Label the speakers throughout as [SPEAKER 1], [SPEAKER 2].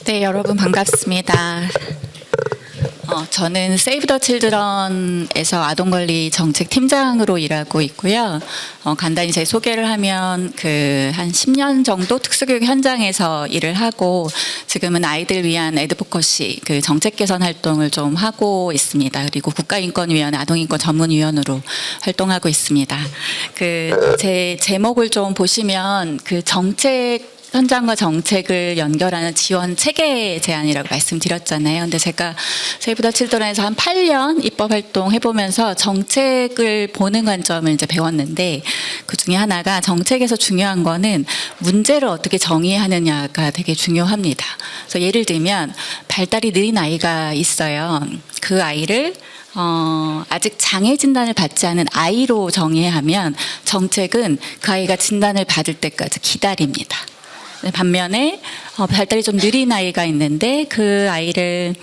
[SPEAKER 1] 네, 여러분 반갑습니다. 저는 세이브 더 칠드런에서 아동권리 정책 팀장으로 일하고 있고요. 간단히 제 소개를 하면 한 10년 정도 특수교육 현장에서 일을 하고 지금은 아이들 위한 애드보커시 정책 개선 활동을 좀 하고 있습니다. 그리고 국가인권위원회 아동인권 전문위원으로 활동하고 있습니다. 제 제목을 좀 보시면 정책 현장과 정책을 연결하는 지원 체계 제안이라고 말씀드렸잖아요. 근데 제가 세이브 더 칠드런에서 한 8년 입법 활동 해보면서 정책을 보는 관점을 이제 배웠는데 그 중에 하나가 정책에서 중요한 거는 문제를 어떻게 정의하느냐가 되게 중요합니다. 그래서 예를 들면 발달이 느린 아이가 있어요. 그 아이를 아직 장애 진단을 받지 않은 아이로 정의하면 정책은 그 아이가 진단을 받을 때까지 기다립니다. 반면에 발달이 좀 느린 아이가 있는데 그 아이를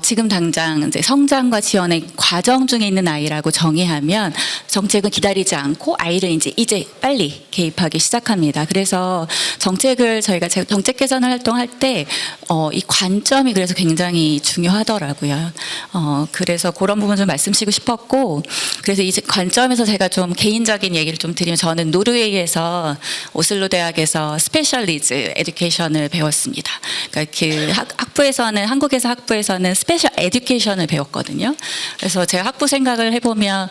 [SPEAKER 1] 지금 당장 이제 성장과 지원의 과정 중에 있는 아이라고 정의하면 정책은 기다리지 않고 아이를 이제 빨리 개입하기 시작합니다. 그래서 정책을 저희가 정책 개선 활동할 때 이 관점이 그래서 굉장히 중요하더라고요. 그래서 그런 부분 좀 말씀드리고 싶었고, 그래서 이 관점에서 제가 좀 개인적인 얘기를 좀 드리면, 저는 노르웨이에서 오슬로 대학에서 스페셜리즈 에듀케이션을 배웠습니다. 그러니까 학부에서는, 한국에서 학부에서는 스페셜 에듀케이션을 배웠거든요. 그래서 제가 학부 생각을 해보면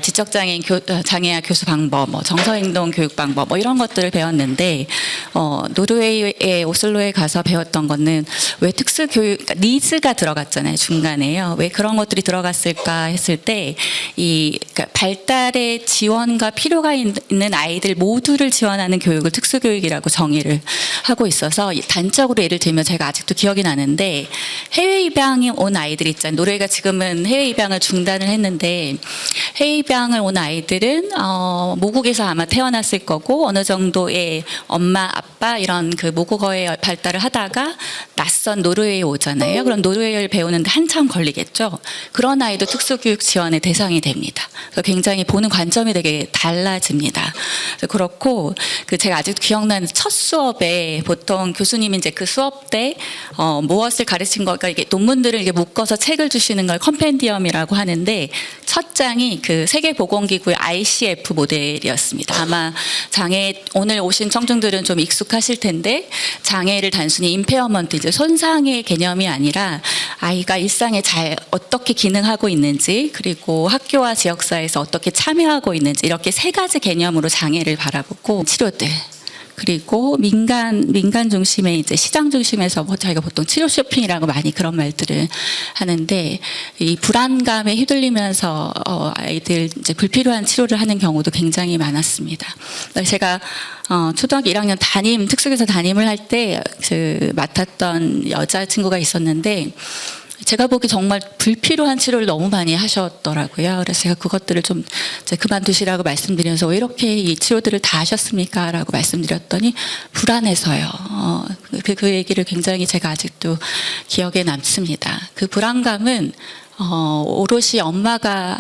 [SPEAKER 1] 지적장애인 장애아 교수 방법, 정서행동 교육 방법 이런 것들을 배웠는데 노르웨이의 오슬로에 가서 배웠던 거는 왜 특수교육, 그러니까 니즈가 들어갔잖아요, 중간에요. 왜 그런 것들이 들어갔을까 했을 때 그러니까 발달의 지원과 필요가 있는 아이들 모두를 지원하는 교육을 특수교육이라고 정의를 하고 있어서, 단적으로 예를 들면 제가 아직도 기억이 나는데, 해외 입양이 온 아이들 있잖아요. 노르웨이가 지금은 해외 입양을 중단을 했는데, 해외 입양을 온 아이들은 모국에서 아마 태어났을 거고 어느 정도의 엄마, 아빠 이런 모국어의 발달을 하다가 낯선 노르웨이에 오잖아요. 그럼 노르웨이어를 배우는데 한참 걸리겠죠. 그런 아이도 특수교육 지원의 대상이 됩니다. 그래서 굉장히 보는 관점이 되게 달라집니다. 그렇고 제가 아직도 기억나는 첫 수업에 보통 교수님이 이제 그 수업 때 무엇을 가르친 거가 이게 논문들을 이렇게 묶어서 책을 주시는 걸 컴펜디엄이라고 하는데, 첫 장이 세계보건기구의 ICF 모델이었습니다. 아마 오늘 오신 청중들은 좀 익숙하실 텐데, 장애를 단순히 임페어먼트, 이제 손상의 개념이 아니라 아이가 일상에 어떻게 기능하고 있는지, 그리고 학교와 지역사회에서 어떻게 참여하고 있는지, 이렇게 세 가지 개념으로 장애를 바라보고 치료들, 그리고 민간 중심의 이제 시장 중심에서 저희가 보통 치료 쇼핑이라고 많이 그런 말들을 하는데, 이 불안감에 휘둘리면서 아이들 이제 불필요한 치료를 하는 경우도 굉장히 많았습니다. 제가 초등학교 1학년 특수교사 담임을 할 때 맡았던 여자친구가 있었는데, 제가 보기 정말 불필요한 치료를 너무 많이 하셨더라고요. 그래서 제가 그것들을 좀 그만두시라고 말씀드리면서, 왜 이렇게 이 치료들을 다 하셨습니까? 라고 말씀드렸더니 불안해서요. 그 얘기를 굉장히 제가 아직도 기억에 남습니다. 그 불안감은 오롯이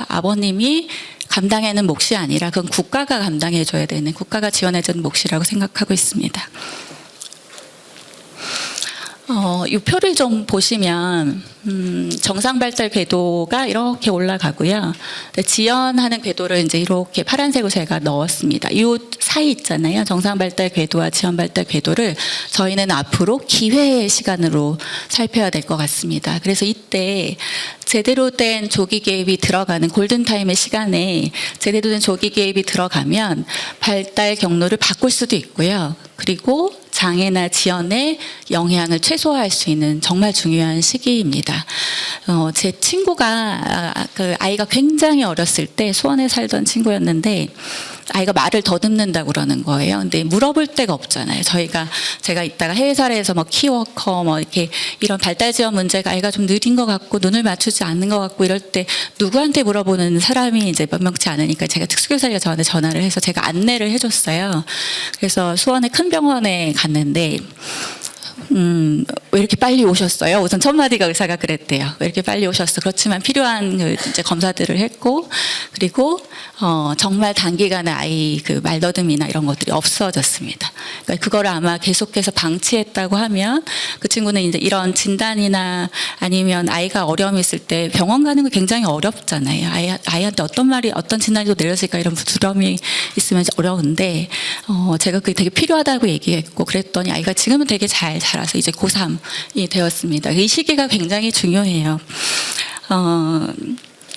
[SPEAKER 1] 아버님이 감당하는 몫이 아니라 그건 국가가 감당해줘야 되는, 국가가 지원해주는 몫이라고 생각하고 있습니다. 이 표를 좀 보시면 정상 발달 궤도가 이렇게 올라가고요. 지연하는 궤도를 이제 이렇게 파란색으로 제가 넣었습니다. 이 사이 있잖아요. 정상 발달 궤도와 지연 발달 궤도를 저희는 앞으로 기회의 시간으로 살펴야 될 것 같습니다. 그래서 이때 제대로 된 조기 개입이 들어가는 골든타임의 시간에 제대로 된 조기 개입이 들어가면 발달 경로를 바꿀 수도 있고요. 그리고 장애나 지연의 영향을 최소화할 수 있는 정말 중요한 시기입니다. 제 친구가 아이가 굉장히 어렸을 때 수원에 살던 친구였는데, 아이가 말을 더듬는다고 그러는 거예요. 근데 물어볼 데가 없잖아요. 제가 이따가 해외 사례에서 키워커 이렇게 이런 발달 지연 문제가 아이가 좀 느린 것 같고 눈을 맞추지 않는 것 같고 이럴 때 누구한테 물어보는 사람이 이제 몇명치 않으니까 제가 특수교사가 저한테 전화를 해서 제가 안내를 해줬어요. 그래서 수원의 큰 병원에 갔는데 왜 이렇게 빨리 오셨어요? 우선 첫 마디가 의사가 그랬대요. 왜 이렇게 빨리 오셨어? 그렇지만 필요한 이제 검사들을 했고, 그리고 정말 단기간에 아이 말더듬이나 이런 것들이 없어졌습니다. 그러니까 그거를 아마 계속해서 방치했다고 하면 그 친구는 이제 이런 진단이나 아니면 아이가 어려움이 있을 때 병원 가는 거 굉장히 어렵잖아요. 아이한테 어떤 말이 어떤 진단이 내려질까 이런 두려움이 있으면 어려운데 제가 그게 되게 필요하다고 얘기했고 그랬더니 아이가 지금은 되게 잘 자라서 이제 고3이 되었습니다. 이 시기가 굉장히 중요해요.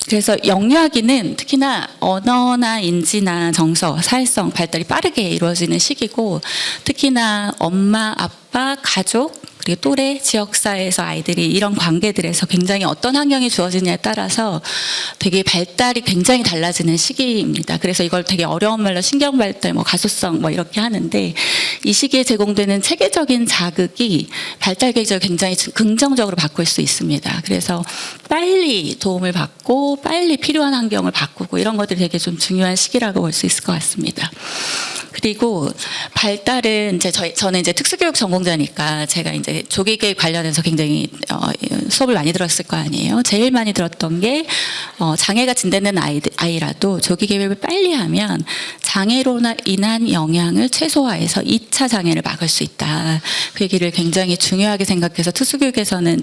[SPEAKER 1] 그래서 영유아기는 특히나 언어나 인지나 정서, 사회성 발달이 빠르게 이루어지는 시기고 특히나 엄마, 아빠, 가족 그리고 또래, 지역사회에서 아이들이 이런 관계들에서 굉장히 어떤 환경이 주어지냐에 따라서 되게 발달이 굉장히 달라지는 시기입니다. 그래서 이걸 되게 어려운 말로 신경발달, 가소성 이렇게 하는데 이 시기에 제공되는 체계적인 자극이 발달 계획을 굉장히 긍정적으로 바꿀 수 있습니다. 그래서 빨리 도움을 받고 빨리 필요한 환경을 바꾸고 이런 것들이 되게 좀 중요한 시기라고 볼 수 있을 것 같습니다. 그리고 발달은 이제 저는 이제 특수교육 전공자니까 제가 이제 조기교육 관련해서 굉장히 수업을 많이 들었을 거 아니에요. 제일 많이 들었던 게 장애가 진단된 아이라도 조기교육을 빨리 하면 장애로 인한 영향을 최소화해서 2차 장애를 막을 수 있다. 그 얘기를 굉장히 중요하게 생각해서 특수교육에서는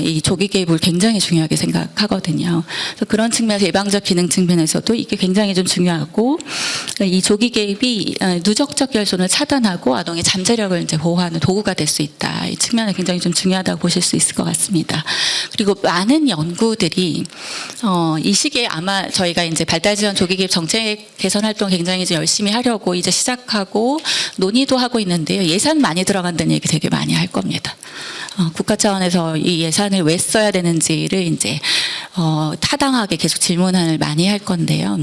[SPEAKER 1] 이 조기교육을 굉장히 중요하게 생각하거든요. 그래서 그런 측면에서 예방적 기능 측면에서도 이게 굉장히 좀 중요하고 이 조기교육이 누적적 결손을 차단하고 아동의 잠재력을 이제 보호하는 도구가 될 수 있다. 이 측면에 굉장히 좀 중요하다고 보실 수 있을 것 같습니다. 그리고 많은 연구들이 이 시기에 아마 저희가 이제 발달 지원 조기 개입 정책 개선 활동 굉장히 이제 열심히 하려고 이제 시작하고 논의도 하고 있는데요. 예산 많이 들어간다는 얘기 되게 많이 할 겁니다. 국가 차원에서 이 예산을 왜 써야 되는지를 이제 타당하게 계속 질문을 많이 할 건데요.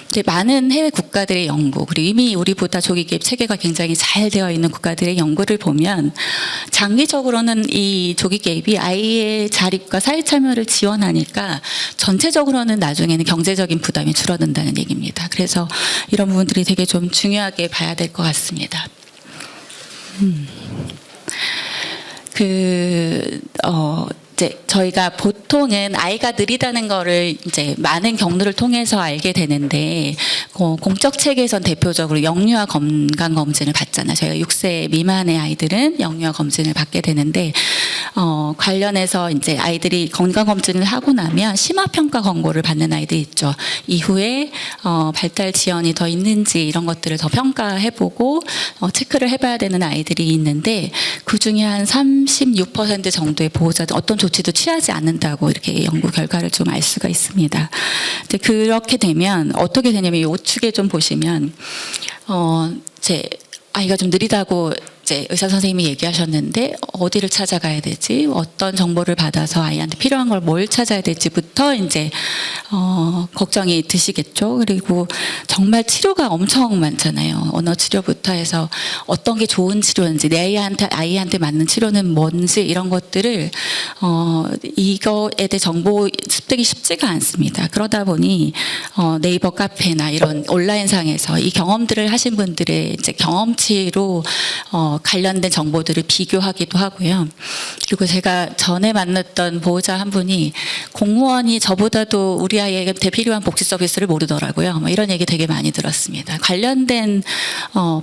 [SPEAKER 1] 이제 많은 해외 국가들의 연구 그리고 이미 우리보다 조기 개입 체계가 굉장히 잘 되어 있는 국가들의 연구를 보면 장기적으로는 이 조기 개입이 아이의 자립과 사회 참여를 지원하니까 전체적으로는 나중에는 경제적인 부담이 줄어든다는 얘기입니다. 그래서 이런 부분들이 되게 좀 중요하게 봐야 될 것 같습니다. 이제 저희가 보통은 아이가 느리다는 거를 이제 많은 경로를 통해서 알게 되는데 공적 체계에선 대표적으로 영유아 건강 검진을 받잖아요. 저희가 6세 미만의 아이들은 영유아 검진을 받게 되는데 관련해서 이제 아이들이 건강 검진을 하고 나면 심화 평가 권고를 받는 아이들이 있죠. 이후에 발달 지연이 더 있는지 이런 것들을 더 평가해보고 체크를 해봐야 되는 아이들이 있는데 그 중에 한 36% 정도의 보호자들 어떤 조치도 취하지 않는다고 이렇게 연구 결과를 좀 알 수가 있습니다. 이제 그렇게 되면 어떻게 되냐면 이 우측에 좀 보시면 제 아이가 좀 느리다고 이제 의사 선생님이 얘기하셨는데 어디를 찾아가야 되지? 어떤 정보를 받아서 아이한테 필요한 걸 뭘 찾아야 될지부터 이제 걱정이 드시겠죠. 그리고 정말 치료가 엄청 많잖아요. 언어 치료부터 해서 어떤 게 좋은 치료인지 내 아이한테 맞는 치료는 뭔지 이런 것들을 이거에 대해 정보 습득이 쉽지가 않습니다. 그러다 보니 네이버 카페나 이런 온라인상에서 이 경험들을 하신 분들의 이제 경험치로 관련된 정보들을 비교하기도 하고요. 그리고 제가 전에 만났던 보호자 한 분이 공무원이 저보다도 우리 아이에게 필요한 복지 서비스를 모르더라고요. 이런 얘기 되게 많이 들었습니다. 관련된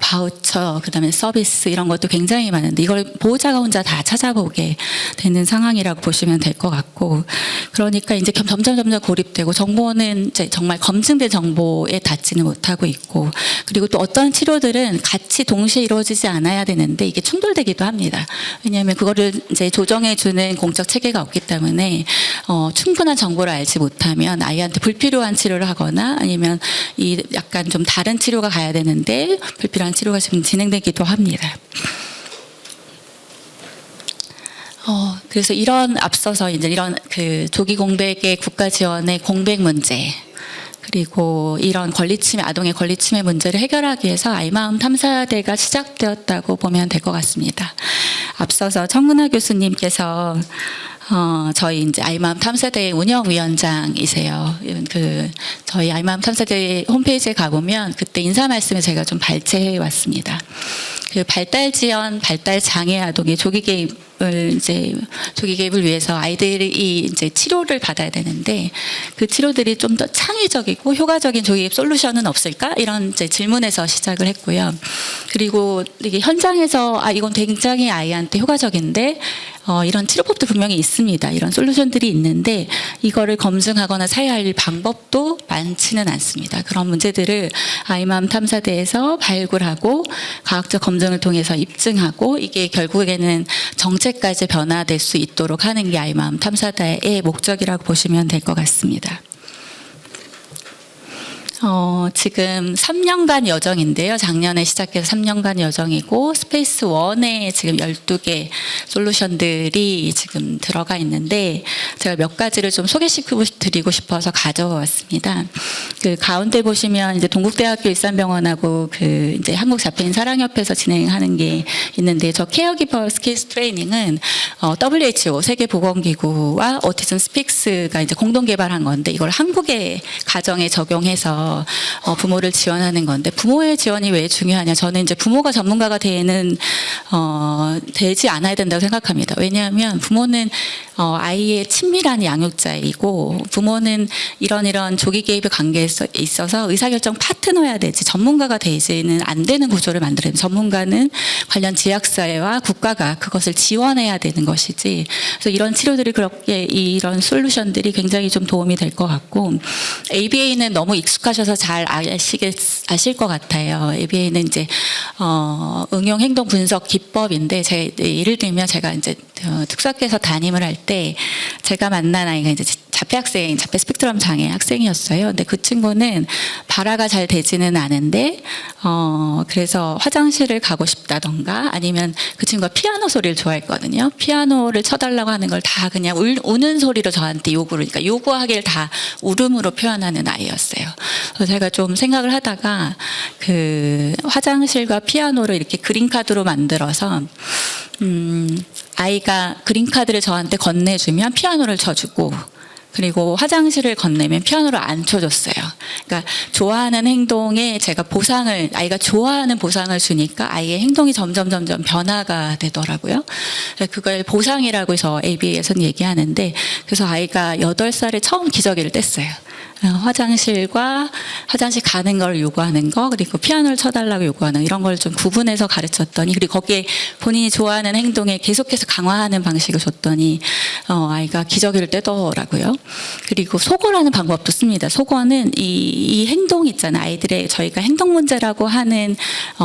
[SPEAKER 1] 바우처, 그다음에 서비스 이런 것도 굉장히 많은데 이걸 보호자가 혼자 다 찾아보게 되는 상황이라고 보시면 될 것 같고 그러니까 이제 점점 고립되고 정보는 이제 정말 검증된 정보에 닿지는 못하고 있고 그리고 또 어떤 치료들은 같이 동시에 이루어지지 않아야 되는데 이게 충돌되기도 합니다. 왜냐하면 그거를 이제 조정해주는 공적 체계가 없기 때문에 충분한 정보를 알지 못하면 아이한테 불필요한 치료를 하거나 아니면 이 약간 좀 다른 치료가 가야 되는데 불필요한 치료가 지금 진행되기도 합니다. 그래서 앞서서 이제 이런 그 조기 공백의 국가 지원의 공백 문제 그리고 이런 아동의 권리침해 문제를 해결하기 위해서 아이마음 탐사대가 시작되었다고 보면 될 것 같습니다. 앞서서 청문하 교수님께서 저희 이제 아이마음 탐사대 운영위원장이세요. 저희 아이마음 탐사대 홈페이지에 가보면 그때 인사 말씀에 제가 좀 발췌해 왔습니다. 그 발달 지연, 발달 장애 아동의 조기 개입을 위해서 아이들이 이제 치료를 받아야 되는데 그 치료들이 좀 더 창의적이고 효과적인 조기 개입 솔루션은 없을까? 이런 이제 질문에서 시작을 했고요. 그리고 그리고 이게 현장에서 이건 굉장히 아이한테 효과적인데 이런 치료법도 분명히 있습니다. 이런 솔루션들이 있는데 이거를 검증하거나 사용할 방법도 많지는 않습니다. 그런 문제들을 아이맘 탐사대에서 발굴하고 과학적 검증을 통해서 입증하고 이게 결국에는 정책까지 변화될 수 있도록 하는 게 아이맘 탐사대의 목적이라고 보시면 될 것 같습니다. 지금 3년간 여정인데요. 작년에 시작해서 3년간 여정이고 스페이스 1에 지금 12개 솔루션들이 지금 들어가 있는데 제가 몇 가지를 좀 소개시켜드리고 싶어서 가져왔습니다. 그 가운데 보시면 이제 동국대학교 일산병원하고 그 이제 한국자폐인 사랑협회에서 진행하는 게 있는데 저 케어기퍼 스킬스 트레이닝은 WHO 세계보건기구와 오티즘 스픽스가 이제 공동 개발한 건데 이걸 한국의 가정에 적용해서 부모를 지원하는 건데 부모의 지원이 왜 중요하냐? 저는 이제 부모가 전문가가 되지 않아야 된다고 생각합니다. 왜냐하면 부모는 아이의 친밀한 양육자이고 부모는 이런 조기 개입의 관계에 있어서 의사결정 파트너야 되지 전문가가 되지는 안 되는 구조를 만들어야 돼요. 전문가는 관련 지역사회와 국가가 그것을 지원해야 되는 것이지. 그래서 이런 치료들이 그렇게 이런 솔루션들이 굉장히 좀 도움이 될 것 같고 ABA는 너무 익숙하셔서 잘 아실 것 같아요. ABA는 이제 응용 행동 분석 기법인데 예를 들면 제가 이제 특수학교에서 담임을 할 때 제가 만난 아이가 이제 자폐 스펙트럼 장애 학생이었어요. 근데 그 친구는 발화가 잘 되지는 않은데 그래서 화장실을 가고 싶다던가 아니면 그 친구가 피아노 소리를 좋아했거든요. 피아노를 쳐달라고 하는 걸 다 그냥 우는 소리로 저한테 그러니까 요구하기를 다 울음으로 표현하는 아이였어요. 그래서 제가 좀 생각을 하다가 그 화장실과 피아노를 이렇게 그린카드로 만들어서 아이가 그린카드를 저한테 건네주면 피아노를 쳐주고 그리고 화장실을 건네면 피아노를 안 쳐줬어요. 그러니까 좋아하는 행동에 제가 아이가 좋아하는 보상을 주니까 아이의 행동이 점점 변화가 되더라고요. 그걸 보상이라고 해서 ABA에서는 얘기하는데 그래서 아이가 8살에 처음 기저귀를 뗐어요. 화장실 가는 걸 요구하는 거 그리고 피아노를 쳐달라고 요구하는 이런 걸 좀 구분해서 가르쳤더니 그리고 거기에 본인이 좋아하는 행동에 계속해서 강화하는 방식을 줬더니 아이가 기저귀를 떼더라고요. 그리고 속어라는 방법도 씁니다. 속어는 이 행동 있잖아요. 아이들의 저희가 행동 문제라고 하는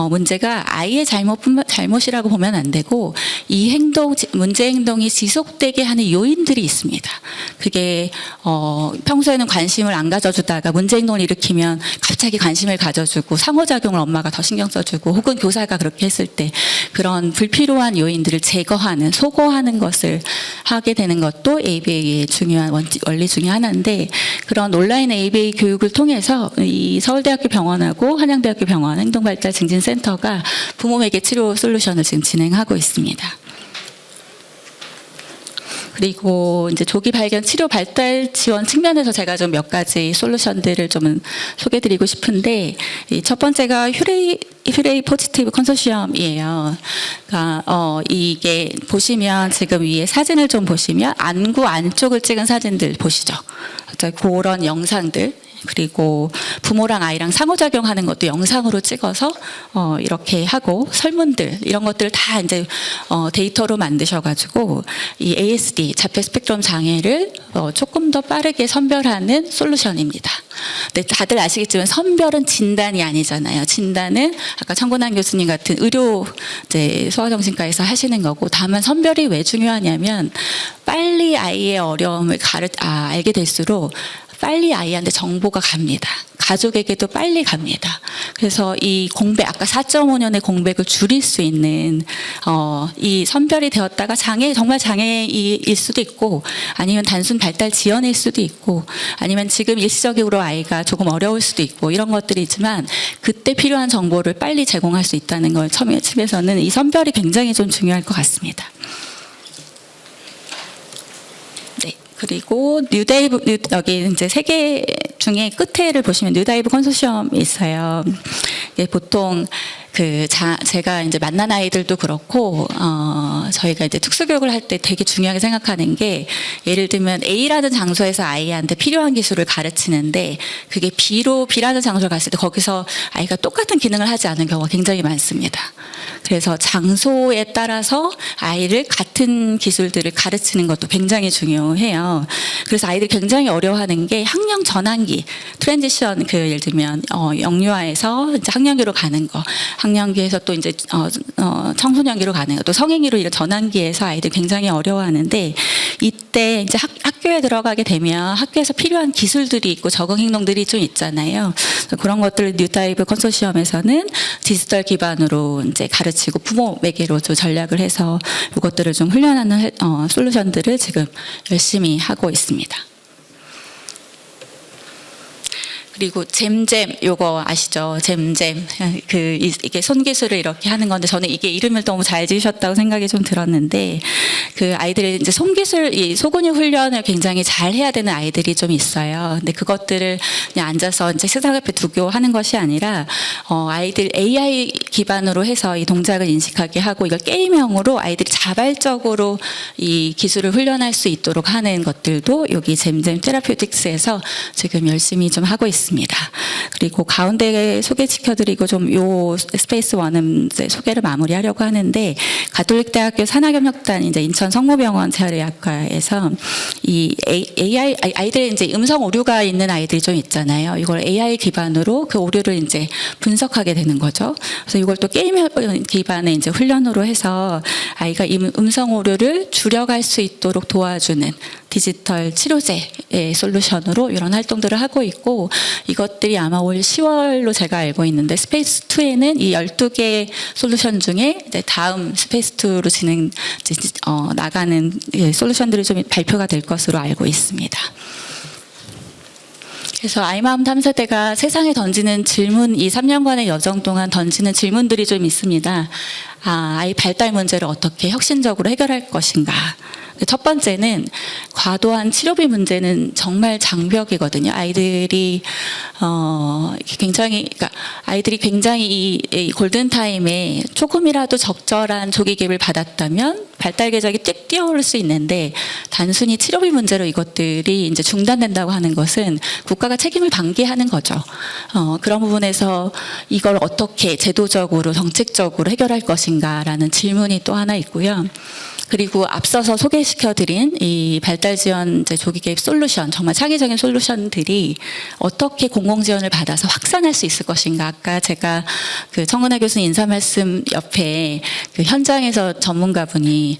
[SPEAKER 1] 문제가 아이의 잘못이라고 보면 안 되고 이 문제 행동이 지속되게 하는 요인들이 있습니다. 그게 평소에는 관심을 안 가져주다가 문제 행동을 일으키면 갑자기 관심을 가져주고 상호작용을 엄마가 더 신경 써주고 혹은 교사가 그렇게 했을 때 그런 불필요한 요인들을 제거하는 소거하는 것을 하게 되는 것도 ABA의 중요한 원리 중에 하나인데 그런 온라인 ABA 교육을 통해서 이 서울대학교 병원하고 한양대학교 병원 행동발달 증진센터가 부모에게 치료 솔루션을 지금 진행하고 있습니다. 그리고 이제 조기 발견 치료 발달 지원 측면에서 제가 좀 몇 가지 솔루션들을 좀 소개드리고 싶은데 첫 번째가 휴레이 포지티브 컨소시엄이에요. 그러니까 이게 보시면 지금 위에 사진을 좀 보시면 안구 안쪽을 찍은 사진들 보시죠. 그런 영상들. 그리고 부모랑 아이랑 상호작용하는 것도 영상으로 찍어서 이렇게 하고 설문들 이런 것들을 다 이제 데이터로 만드셔가지고 이 ASD 자폐 스펙트럼 장애를 조금 더 빠르게 선별하는 솔루션입니다. 근데 다들 아시겠지만 선별은 진단이 아니잖아요. 진단은 아까 청곤한 교수님 같은 의료 이제 소아정신과에서 하시는 거고 다만 선별이 왜 중요하냐면 빨리 아이의 어려움을 알게 될수록 빨리 아이한테 정보가 갑니다. 가족에게도 빨리 갑니다. 그래서 이 공백, 아까 4.5년의 공백을 줄일 수 있는 이 선별이 되었다가 정말 장애일 수도 있고 아니면 단순 발달 지연일 수도 있고 아니면 지금 일시적으로 아이가 조금 어려울 수도 있고 이런 것들이 있지만 그때 필요한 정보를 빨리 제공할 수 있다는 걸 측면에서는 이 선별이 굉장히 좀 중요할 것 같습니다. 그리고 여기 이제 세 개 중에 끝에를 보시면 뉴다이브 컨소시엄이 있어요. 보통 제가 이제 만난 아이들도 그렇고 저희가 이제 특수교육을 할 때 되게 중요하게 생각하는 게 예를 들면 A라는 장소에서 아이한테 필요한 기술을 가르치는데 그게 B라는 장소를 갔을 때 거기서 아이가 똑같은 기능을 하지 않은 경우가 굉장히 많습니다. 그래서 장소에 따라서 아이를 같은 기술들을 가르치는 것도 굉장히 중요해요. 그래서 아이들이 굉장히 어려워하는 게 학령 전환기, 트랜지션, 예를 들면 영유아에서 이제 학령기로 가는 거, 학령기에서 또 이제 청소년기로 가는 거, 또 성인기로 이런 전환기에서 아이들이 굉장히 어려워하는데 이때 이제 학교에 들어가게 되면 학교에서 필요한 기술들이 있고 적응 행동들이 좀 있잖아요. 그런 것들을 뉴타입 컨소시엄에서는 디지털 기반으로 이제 가르치고 부모 매개로 좀 전략을 해서 이것들을 좀 훈련하는 솔루션들을 지금 열심히 하고 있습니다. 그리고 잼잼 요거 아시죠? 잼잼 이게 손기술을 이렇게 하는 건데 저는 이게 이름을 너무 잘 지으셨다고 생각이 좀 들었는데 아이들이 이제 손기술 이 소근육 훈련을 굉장히 잘 해야 되는 아이들이 좀 있어요. 근데 그것들을 그냥 앉아서 이제 세상 앞에 두고 하는 것이 아니라 아이들 AI 기반으로 해서 이 동작을 인식하게 하고 이걸 게임형으로 아이들이 자발적으로 이 기술을 훈련할 수 있도록 하는 것들도 여기 잼잼 테라퓨틱스에서 지금 열심히 좀 하고 있습니다. 그리고 가운데 소개시켜드리고 좀 요 스페이스 원은 이제 소개를 마무리하려고 하는데 가톨릭대학교 산하경력단 이제 인천 성모병원 재활의학과에서 이 AI 아이들의 이제 음성 오류가 있는 아이들이 좀 있잖아요. 이걸 AI 기반으로 그 오류를 이제 분석하게 되는 거죠. 그래서 이걸 또 게임 기반의 이제 훈련으로 해서 아이가 이 음성 오류를 줄여갈 수 있도록 도와주는 디지털 치료제의 솔루션으로 이런 활동들을 하고 있고 이것들이 아마 올 10월로 제가 알고 있는데 스페이스 2에는 이 12개 솔루션 중에 이제 다음 스페이스 2로 나가는 솔루션들이 좀 발표가 될 것으로 알고 있습니다. 그래서 아이마음 탐사대가 세상에 던지는 질문, 이 3년간의 여정 동안 던지는 질문들이 좀 있습니다. 아이 발달 문제를 어떻게 혁신적으로 해결할 것인가. 첫 번째는 과도한 치료비 문제는 정말 장벽이거든요. 아이들이 굉장히 이 골든 타임에 조금이라도 적절한 조기 기입을 받았다면 발달 궤적이 띡 뛰어오를 수 있는데 단순히 치료비 문제로 이것들이 이제 중단된다고 하는 것은 국가가 책임을 방기하는 거죠. 그런 부분에서 이걸 어떻게 제도적으로 정책적으로 해결할 것인가라는 질문이 또 하나 있고요. 그리고 앞서서 소개시켜드린 이 발달 지원 조기 개입 솔루션, 정말 창의적인 솔루션들이 어떻게 공공 지원을 받아서 확산할 수 있을 것인가. 아까 제가 청은혜 교수님 인사 말씀 옆에 현장에서 전문가분이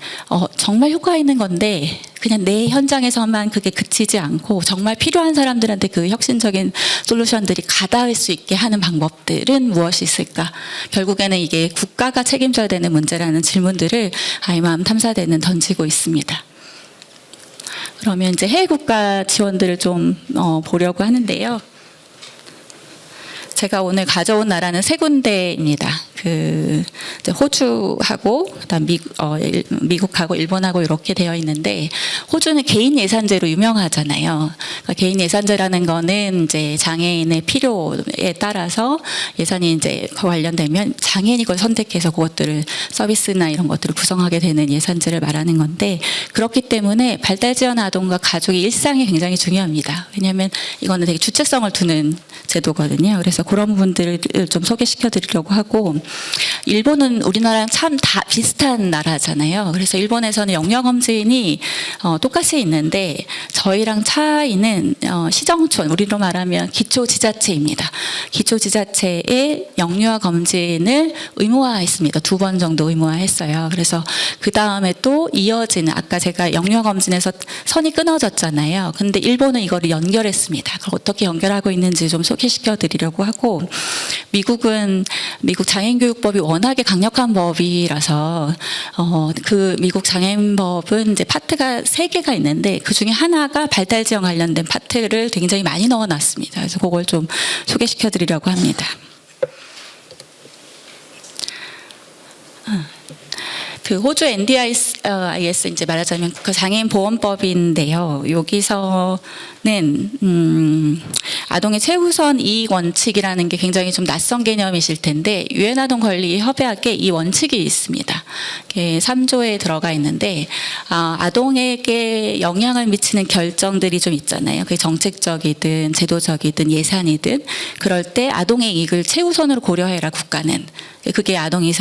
[SPEAKER 1] 정말 효과 있는 건데 그냥 내 현장에서만 그게 그치지 않고 정말 필요한 사람들한테 그 혁신적인 솔루션들이 가닿을 수 있게 하는 방법들은 무엇이 있을까? 결국에는 이게 국가가 책임져야 되는 문제라는 질문들을 아이마음 탐사대는 던지고 있습니다. 그러면 이제 해외 국가 지원들을 좀 보려고 하는데요. 제가 오늘 가져온 나라는 세 군데입니다. 호주하고 그다음 미국하고 일본하고 이렇게 되어 있는데 호주는 개인 예산제로 유명하잖아요. 그러니까 개인 예산제라는 거는 이제 장애인의 필요에 따라서 예산이 이제 관련되면 장애인이 그걸 선택해서 그것들을 서비스나 이런 것들을 구성하게 되는 예산제를 말하는 건데 그렇기 때문에 발달 지원 아동과 가족의 일상이 굉장히 중요합니다. 왜냐하면 이거는 되게 주체성을 두는 제도거든요. 그래서 그런 부분들을 좀 소개시켜 드리려고 하고 일본은 우리나라랑 참 다 비슷한 나라잖아요. 그래서 일본에서는 영유아검진이 똑같이 있는데 저희랑 차이는 시정촌, 우리로 말하면 기초지자체입니다. 기초지자체에 영유아검진을 의무화했습니다. 2번 정도 의무화했어요. 그래서 그 다음에 또 이어지는 아까 제가 영유아검진에서 선이 끊어졌잖아요. 근데 일본은 이거를 연결했습니다. 그걸 어떻게 연결하고 있는지 좀 소개시켜 드리려고 하고 미국은 미국 장애인교육법이 워낙에 강력한 법이라서 그 미국 장애인법은 이제 파트가 3개가 있는데 그 중에 하나가 발달 지원 관련된 파트를 굉장히 많이 넣어놨습니다. 그래서 그걸 좀 소개시켜 드리려고 합니다. 호주 NDIS 이제 말하자면 장애인 보험법인데요. 여기서는 아동의 최우선 이익 원칙이라는 게 굉장히 좀 낯선 개념이실 텐데 유엔 아동 권리 협약에 이 원칙이 있습니다. 3조에 들어가 있는데 아동에게 영향을 미치는 결정들이 좀 있잖아요. 그게 정책적이든 제도적이든 예산이든 그럴 때 아동의 이익을 최우선으로 고려해라 국가는. 그게 아동의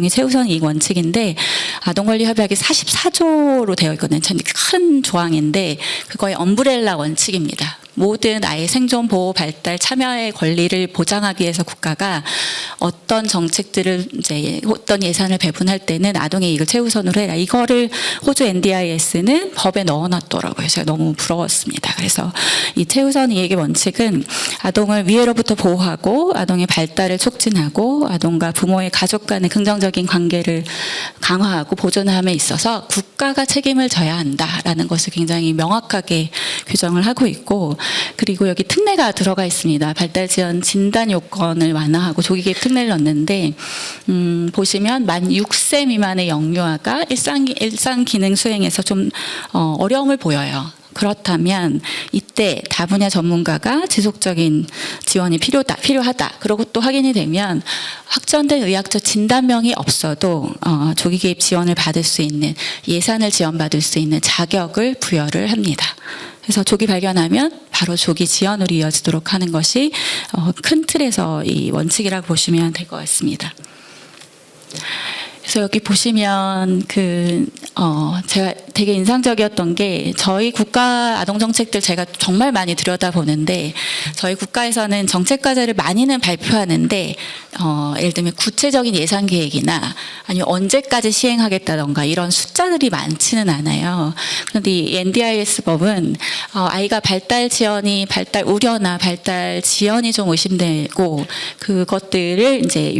[SPEAKER 1] 최우선 이익 원칙인데 아동권리협약이 44조로 되어 있거든요. 큰 조항인데 그거의 엄브렐라 원칙입니다. 모든 아이의 생존, 보호, 발달, 참여의 권리를 보장하기 위해서 국가가 어떤 정책들을 이제 어떤 예산을 배분할 때는 아동의 이익을 최우선으로 해라. 이거를 호주 NDIS는 법에 넣어놨더라고요. 제가 너무 부러웠습니다. 그래서 이 최우선 이익의 원칙은 아동을 위해로부터 보호하고 아동의 발달을 촉진하고 아동과 부모의 가족 간의 긍정적인 관계를 강화하고 보존함에 있어서 국가가 책임을 져야 한다라는 것을 굉장히 명확하게 규정을 하고 있고 그리고 여기 특례가 들어가 있습니다. 발달 지연 진단 요건을 완화하고 조기 개입 특례를 넣는데 보시면 만 6세 미만의 영유아가 일상 기능 수행에서 좀 어려움을 보여요. 그렇다면 이때 다분야 전문가가 지속적인 지원이 필요하다. 그리고 또 확인이 되면 확정된 의학적 진단명이 없어도 조기 개입 지원을 받을 수 있는 예산을 지원받을 수 있는 자격을 부여를 합니다. 그래서 조기 발견하면 바로 조기 지원으로 이어지도록 하는 것이 큰 틀에서 이 원칙이라고 보시면 될 것 같습니다. 그래서 여기 보시면 제가 되게 인상적이었던 게 저희 국가 아동 정책들 제가 정말 많이 들여다보는데 저희 국가에서는 정책 과제를 많이는 발표하는데 예를 들면 구체적인 예산 계획이나 아니면 언제까지 시행하겠다던가 이런 숫자들이 많지는 않아요. 그런데 이 NDIS 법은 아이가 발달 우려나 발달 지연이 좀 의심되고 그것들을 이제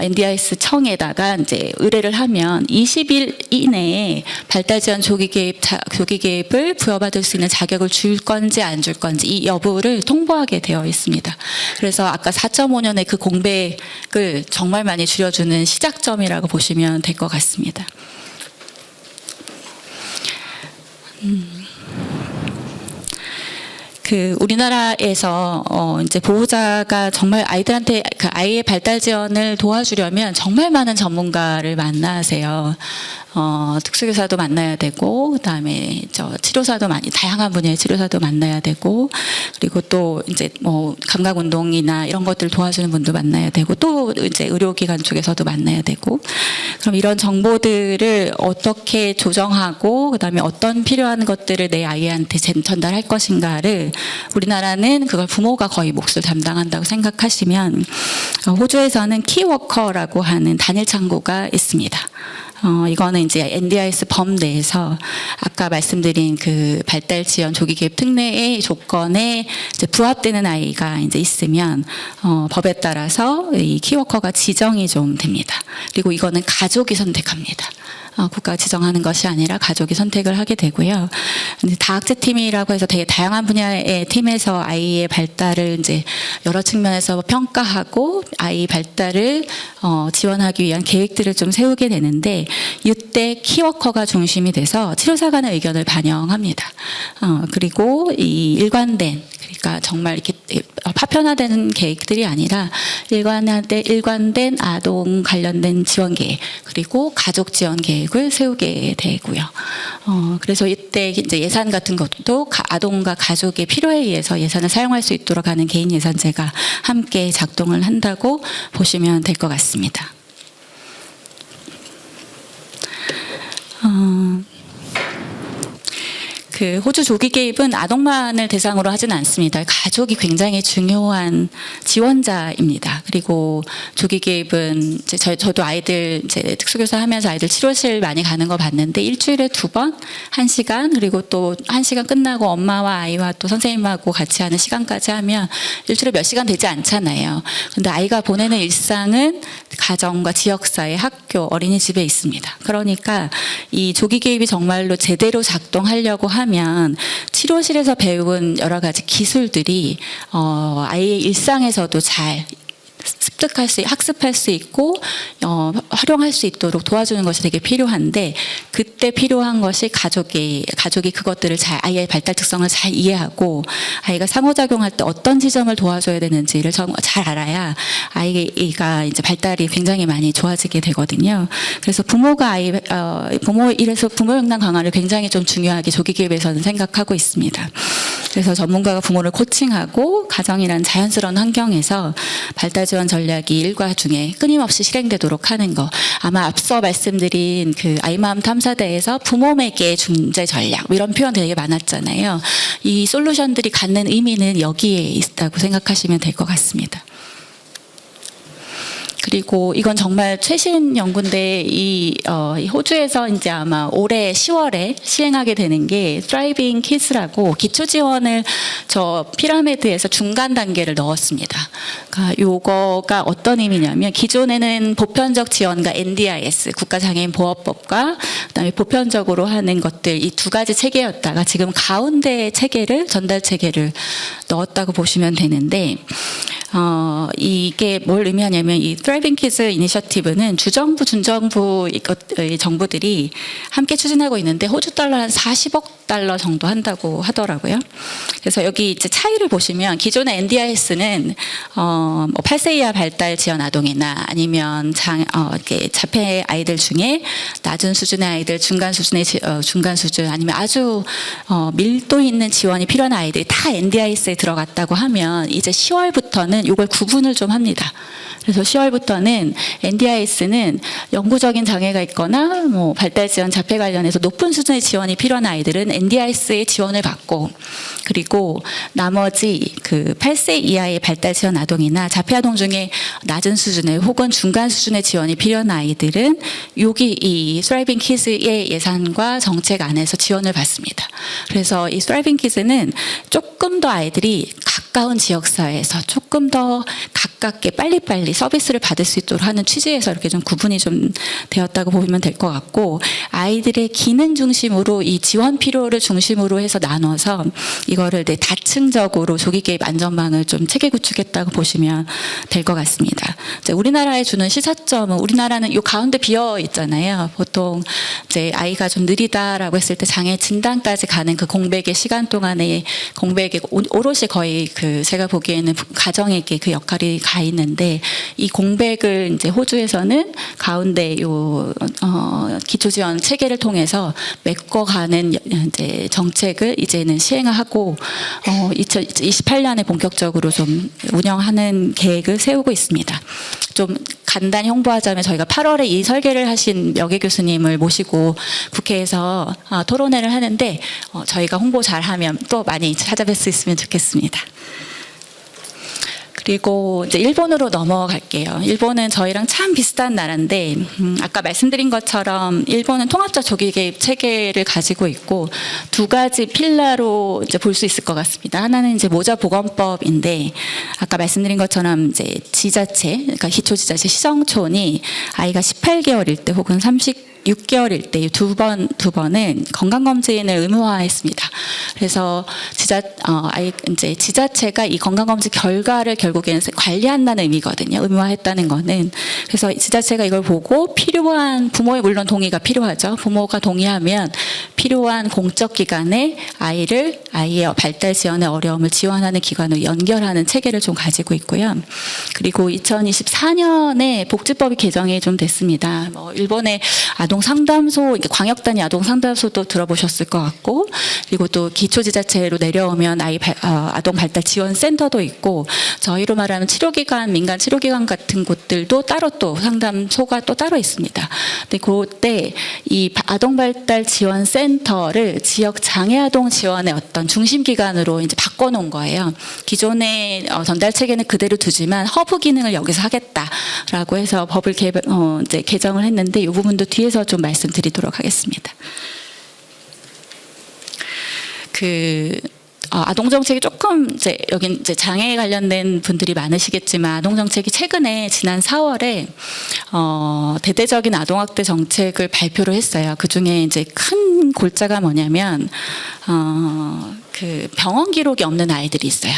[SPEAKER 1] NDIS 청에다가 이제 의뢰를 하면 20일 이내에 발달 지연 조기 개입을 부여받을 수 있는 자격을 줄 건지 안 줄 건지 이 여부를 통보하게 되어 있습니다. 그래서 아까 4.5년의 그 공백을 정말 많이 줄여주는 시작점이라고 보시면 될 것 같습니다. 우리나라에서 이제 보호자가 정말 아이들한테 아이의 발달 지연을 도와주려면 정말 많은 전문가를 만나세요. 특수교사도 만나야 되고, 그다음에 치료사도 다양한 분야의 치료사도 만나야 되고, 그리고 또 이제 감각 운동이나 이런 것들을 도와주는 분도 만나야 되고, 또 이제 의료기관 쪽에서도 만나야 되고, 그럼 이런 정보들을 어떻게 조정하고, 그다음에 어떤 필요한 것들을 내 아이한테 전달할 것인가를 우리나라는 그걸 부모가 거의 몫을 담당한다고 생각하시면 호주에서는 키워커라고 하는 단일 창구가 있습니다. 이거는 이제 NDIS 법 내에서 아까 말씀드린 그 발달 지연 조기 개입 특례의 조건에 이제 부합되는 아이가 이제 있으면 법에 따라서 이 키워커가 지정이 좀 됩니다. 그리고 이거는 가족이 선택합니다. 국가가 지정하는 것이 아니라 가족이 선택을 하게 되고요. 다학제 팀이라고 해서 되게 다양한 분야의 팀에서 아이의 발달을 이제 여러 측면에서 평가하고 아이 발달을 지원하기 위한 계획들을 좀 세우게 되는데 이때 키워커가 중심이 돼서 치료사 간의 의견을 반영합니다. 그리고 이 일관된 그러니까 정말 이렇게 파편화되는 계획들이 아니라 일관된 아동 관련된 지원 계획 그리고 가족 지원 계획을 세우게 되고요. 그래서 이때 이제 예산 같은 것도 아동과 가족의 필요에 의해서 예산을 사용할 수 있도록 하는 개인 예산제가 함께 작동을 한다고 보시면 될 것 같습니다. 호주 조기 개입은 아동만을 대상으로 하지는 않습니다. 가족이 굉장히 중요한 지원자입니다. 그리고 조기 개입은 저도 아이들 특수교사 하면서 아이들 치료실 많이 가는 거 봤는데 일주일에 2번 1시간 그리고 또 1시간 끝나고 엄마와 아이와 또 선생님하고 같이 하는 시간까지 하면 일주일에 몇 시간 되지 않잖아요. 근데 아이가 보내는 일상은 가정과 지역사회, 학교, 어린이집에 있습니다. 그러니까 이 조기 개입이 정말로 제대로 작동하려고 하면 치료실에서 배운 여러 가지 기술들이 아이의 일상에서도 잘 학습할 수 있고 활용할 수 있도록 도와주는 것이 되게 필요한데, 그때 필요한 것이 가족이 그것들을 아이의 발달 특성을 잘 이해하고 아이가 상호작용할 때 어떤 지점을 도와줘야 되는지를 잘 알아야 아이가 이제 발달이 굉장히 많이 좋아지게 되거든요. 그래서 이래서 부모 역량 강화를 굉장히 좀 중요하게 조기 기업에서는 생각하고 있습니다. 그래서 전문가가 부모를 코칭하고 가정이란 자연스러운 환경에서 발달 지원 전략이 일과 중에 끊임없이 실행되도록 하는 거. 아마 앞서 말씀드린 그 아이마음 탐사대에서 부모에게 중재 전략 이런 표현 되게 많았잖아요. 이 솔루션들이 갖는 의미는 여기에 있다고 생각하시면 될 것 같습니다. 그리고 이건 정말 최신 연구인데 이 호주에서 이제 아마 올해 10월에 시행하게 되는 게 Thriving Kids라고 기초 지원을 저 피라미드에서 중간 단계를 넣었습니다. 그러니까 요거가 어떤 의미냐면 기존에는 보편적 지원과 NDIS 국가장애인 보호법과 그다음에 보편적으로 하는 것들 이 두 가지 체계였다가 지금 가운데 체계를 전달 체계를 넣었다고 보시면 되는데 이게 뭘 의미하냐면 이 Thriving Kids 이니셔티브는 주정부, 준정부 정부들이 함께 추진하고 있는데 호주 달러 한 40억 달러 정도 한다고 하더라고요. 그래서 여기 이제 차이를 보시면 기존의 NDIS는 8세 이하 발달 지원 아동이나 아니면 이렇게 자폐 아이들 중에 낮은 수준의 아이들, 중간 수준 아니면 아주 밀도 있는 지원이 필요한 아이들이 다 NDIS에 들어갔다고 하면 이제 10월부터는 이걸 구분을 좀 합니다. 그래서 10월부터는 NDIS는 영구적인 장애가 있거나 뭐 발달 지원 자폐 관련해서 높은 수준의 지원이 필요한 아이들은 NDIS의 지원을 받고, 그리고 나머지 그 8세 이하의 발달 지원 아동이나 자폐 아동 중에 낮은 수준의 혹은 중간 수준의 지원이 필요한 아이들은 여기 이 Thriving Kids의 예산과 정책 안에서 지원을 받습니다. 그래서 이 Thriving Kids는 조금 더 아이들이 가까운 지역사회에서 조금 더 가깝게 빨리빨리 서비스를 받을 수 있도록 하는 취지에서 이렇게 좀 구분이 좀 되었다고 보면 될 것 같고, 아이들의 기능 중심으로 이 지원 필요를 중심으로 해서 나눠서 이거를 다층적으로 조기 개입 안전망을 좀 체계 구축했다고 보시면 될 것 같습니다. 이제 우리나라에 주는 시사점은 우리나라는 요 가운데 비어 있잖아요. 보통 이제 아이가 좀 느리다라고 했을 때 장애 진단까지 가는 그 공백의 시간 동안에 공백의 오롯이 거의 그 제가 보기에는 가정에게 그 역할이 가 있는데, 이 공백을 이제 호주에서는 가운데 요 기초 지원 체계를 통해서 메꿔가는 이제 정책을 이제는 시행하고 2028년에 본격적으로 좀 운영하는 계획을 세우고 있습니다. 좀 간단히 홍보하자면 저희가 8월에 이 설계를 하신 여계 교수님을 모시고 국회에서 토론회를 하는데 저희가 홍보 잘하면 또 많이 찾아뵐 수 있으면 좋겠습니다. 그리고 이제 일본으로 넘어갈게요. 일본은 저희랑 참 비슷한 나라인데 아까 말씀드린 것처럼 일본은 통합적 조기 개입 체계를 가지고 있고 두 가지 필라로 이제 볼 수 있을 것 같습니다. 하나는 이제 모자 보건법인데 아까 말씀드린 것처럼 이제 지자체, 그러니까 기초지자체 시정촌이 아이가 18개월일 때 혹은 6개월일 때 두 번은 건강검진을 의무화했습니다. 그래서 이제 지자체가 이 건강검진 결과를 결국에는 관리한다는 의미거든요. 의무화했다는 거는. 그래서 지자체가 이걸 보고 필요한 부모의 물론 동의가 필요하죠. 부모가 동의하면 필요한 공적 기관에 아이의 발달 지원의 어려움을 지원하는 기관으로 연결하는 체계를 좀 가지고 있고요. 그리고 2024년에 복지법이 개정이 좀 됐습니다. 일본의 아동 상담소, 광역단위 아동 상담소도 들어보셨을 것 같고, 그리고 또 기초지자체로 내려오면 아동 발달 지원 센터도 있고, 저희로 말하면 치료기관, 민간 치료기관 같은 곳들도 따로 또 상담소가 또 따로 있습니다. 근데 그때 이 아동 발달 지원 센터를 지역 장애 아동 지원의 어떤 중심 기관으로 이제 바꿔놓은 거예요. 기존의 전달 체계는 그대로 두지만 허브 기능을 여기서 하겠다라고 해서 법을 이제 개정을 했는데 이 부분도 뒤에서 좀 말씀드리도록 하겠습니다. 아동 정책이 조금 이제 여기 이제 장애에 관련된 분들이 많으시겠지만 아동 정책이 최근에 지난 4월에 대대적인 아동 학대 정책을 발표를 했어요. 그 중에 이제 큰 골자가 뭐냐면 그 병원 기록이 없는 아이들이 있어요.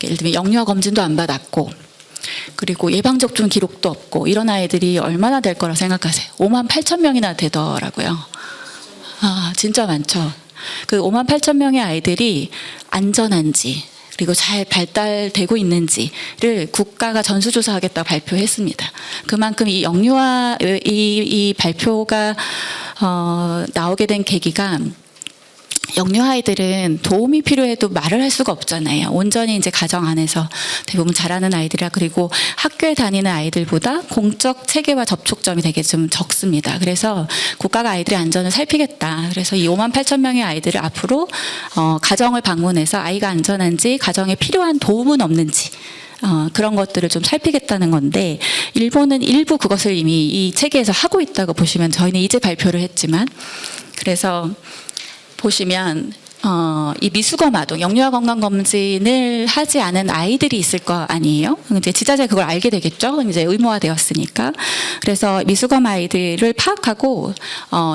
[SPEAKER 1] 예를 들면 영유아 검진도 안 받았고. 그리고 예방접종 기록도 없고 이런 아이들이 얼마나 될 거라고 생각하세요? 58,000명이나 되더라고요. 아, 진짜 많죠. 그 58,000명의 아이들이 안전한지 그리고 잘 발달되고 있는지를 국가가 전수조사하겠다고 발표했습니다. 그만큼 이 영유아 이 발표가 나오게 된 계기가 영유아 아이들은 도움이 필요해도 말을 할 수가 없잖아요. 온전히 이제 가정 안에서 대부분 자라는 아이들이라 그리고 학교에 다니는 아이들보다 공적 체계와 접촉점이 되게 좀 적습니다. 그래서 국가가 아이들의 안전을 살피겠다. 그래서 이 58,000명의 아이들을 앞으로 가정을 방문해서 아이가 안전한지 가정에 필요한 도움은 없는지 그런 것들을 좀 살피겠다는 건데 일본은 일부 그것을 이미 이 체계에서 하고 있다고 보시면 저희는 이제 발표를 했지만 그래서 보시면 이 미수검 아동, 영유아 건강 검진을 하지 않은 아이들이 있을 거 아니에요? 이제 지자체 그걸 알게 되겠죠? 이제 의무화되었으니까. 그래서 미수검 아이들을 파악하고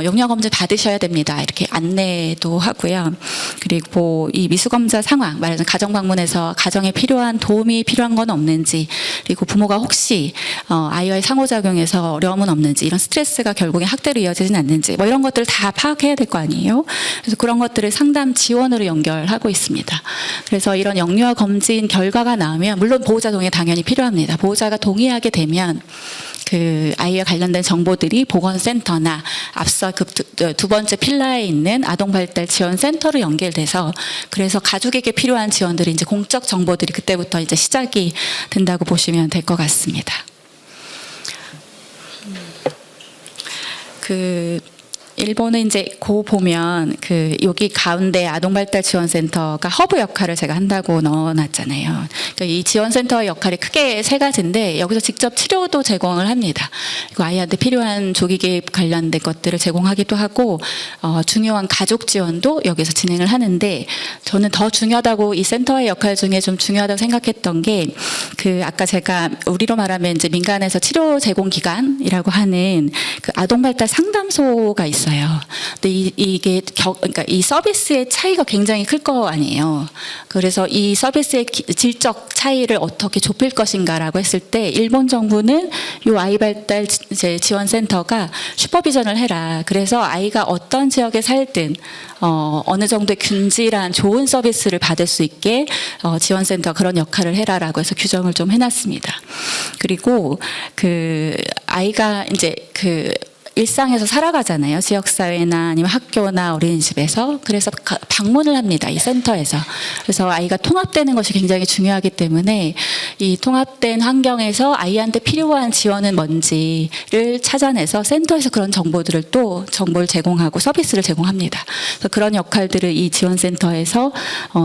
[SPEAKER 1] 영유아 검진 받으셔야 됩니다. 이렇게 안내도 하고요. 그리고 이 미수검자 상황, 말하자면 가정 방문에서 가정에 필요한 도움이 필요한 건 없는지, 그리고 부모가 혹시 아이와의 상호작용에서 어려움은 없는지, 이런 스트레스가 결국에 학대로 이어지진 않는지, 뭐 이런 것들을 다 파악해야 될 거 아니에요? 그래서 그런 것들을 상담 지원으로 연결하고 있습니다. 그래서 이런 영유아 검진 결과가 나오면 물론 보호자 동의 당연히 필요합니다. 보호자가 동의하게 되면 그 아이와 관련된 정보들이 보건센터나 앞서 그 두 번째 필라에 있는 아동발달지원센터로 연결돼서 그래서 가족에게 필요한 지원들이 이제 공적 정보들이 그때부터 이제 시작이 된다고 보시면 될 것 같습니다. 일본은 이제 보면 여기 가운데 아동발달지원센터가 허브 역할을 제가 한다고 넣어놨잖아요. 그러니까 이 지원센터의 역할이 크게 세 가지인데 여기서 직접 치료도 제공을 합니다. 그리고 아이한테 필요한 조기 개입 관련된 것들을 제공하기도 하고 중요한 가족 지원도 여기서 진행을 하는데 저는 더 중요하다고 이 센터의 역할 중에 좀 중요하다고 생각했던 게 아까 제가 우리로 말하면 이제 민간에서 치료 제공 기관이라고 하는 그 아동발달 상담소가 있어요. 근데 이게 그러니까 이 서비스의 차이가 굉장히 클 거 아니에요. 그래서 이 서비스의 질적 차이를 어떻게 좁힐 것인가라고 했을 때 일본 정부는 이 아이발달 지원센터가 슈퍼비전을 해라. 그래서 아이가 어떤 지역에 살든 어느 정도의 균질한 좋은 서비스를 받을 수 있게 지원센터 그런 역할을 해라라고 해서 규정을 좀 해놨습니다. 그리고 아이가 이제 일상에서 살아가잖아요. 지역사회나 아니면 학교나 어린이집에서. 그래서 방문을 합니다. 이 센터에서. 그래서 아이가 통합되는 것이 굉장히 중요하기 때문에 이 통합된 환경에서 아이한테 필요한 지원은 뭔지를 찾아내서 센터에서 그런 정보들을 정보를 제공하고 서비스를 제공합니다. 그래서 그런 역할들을 이 지원센터에서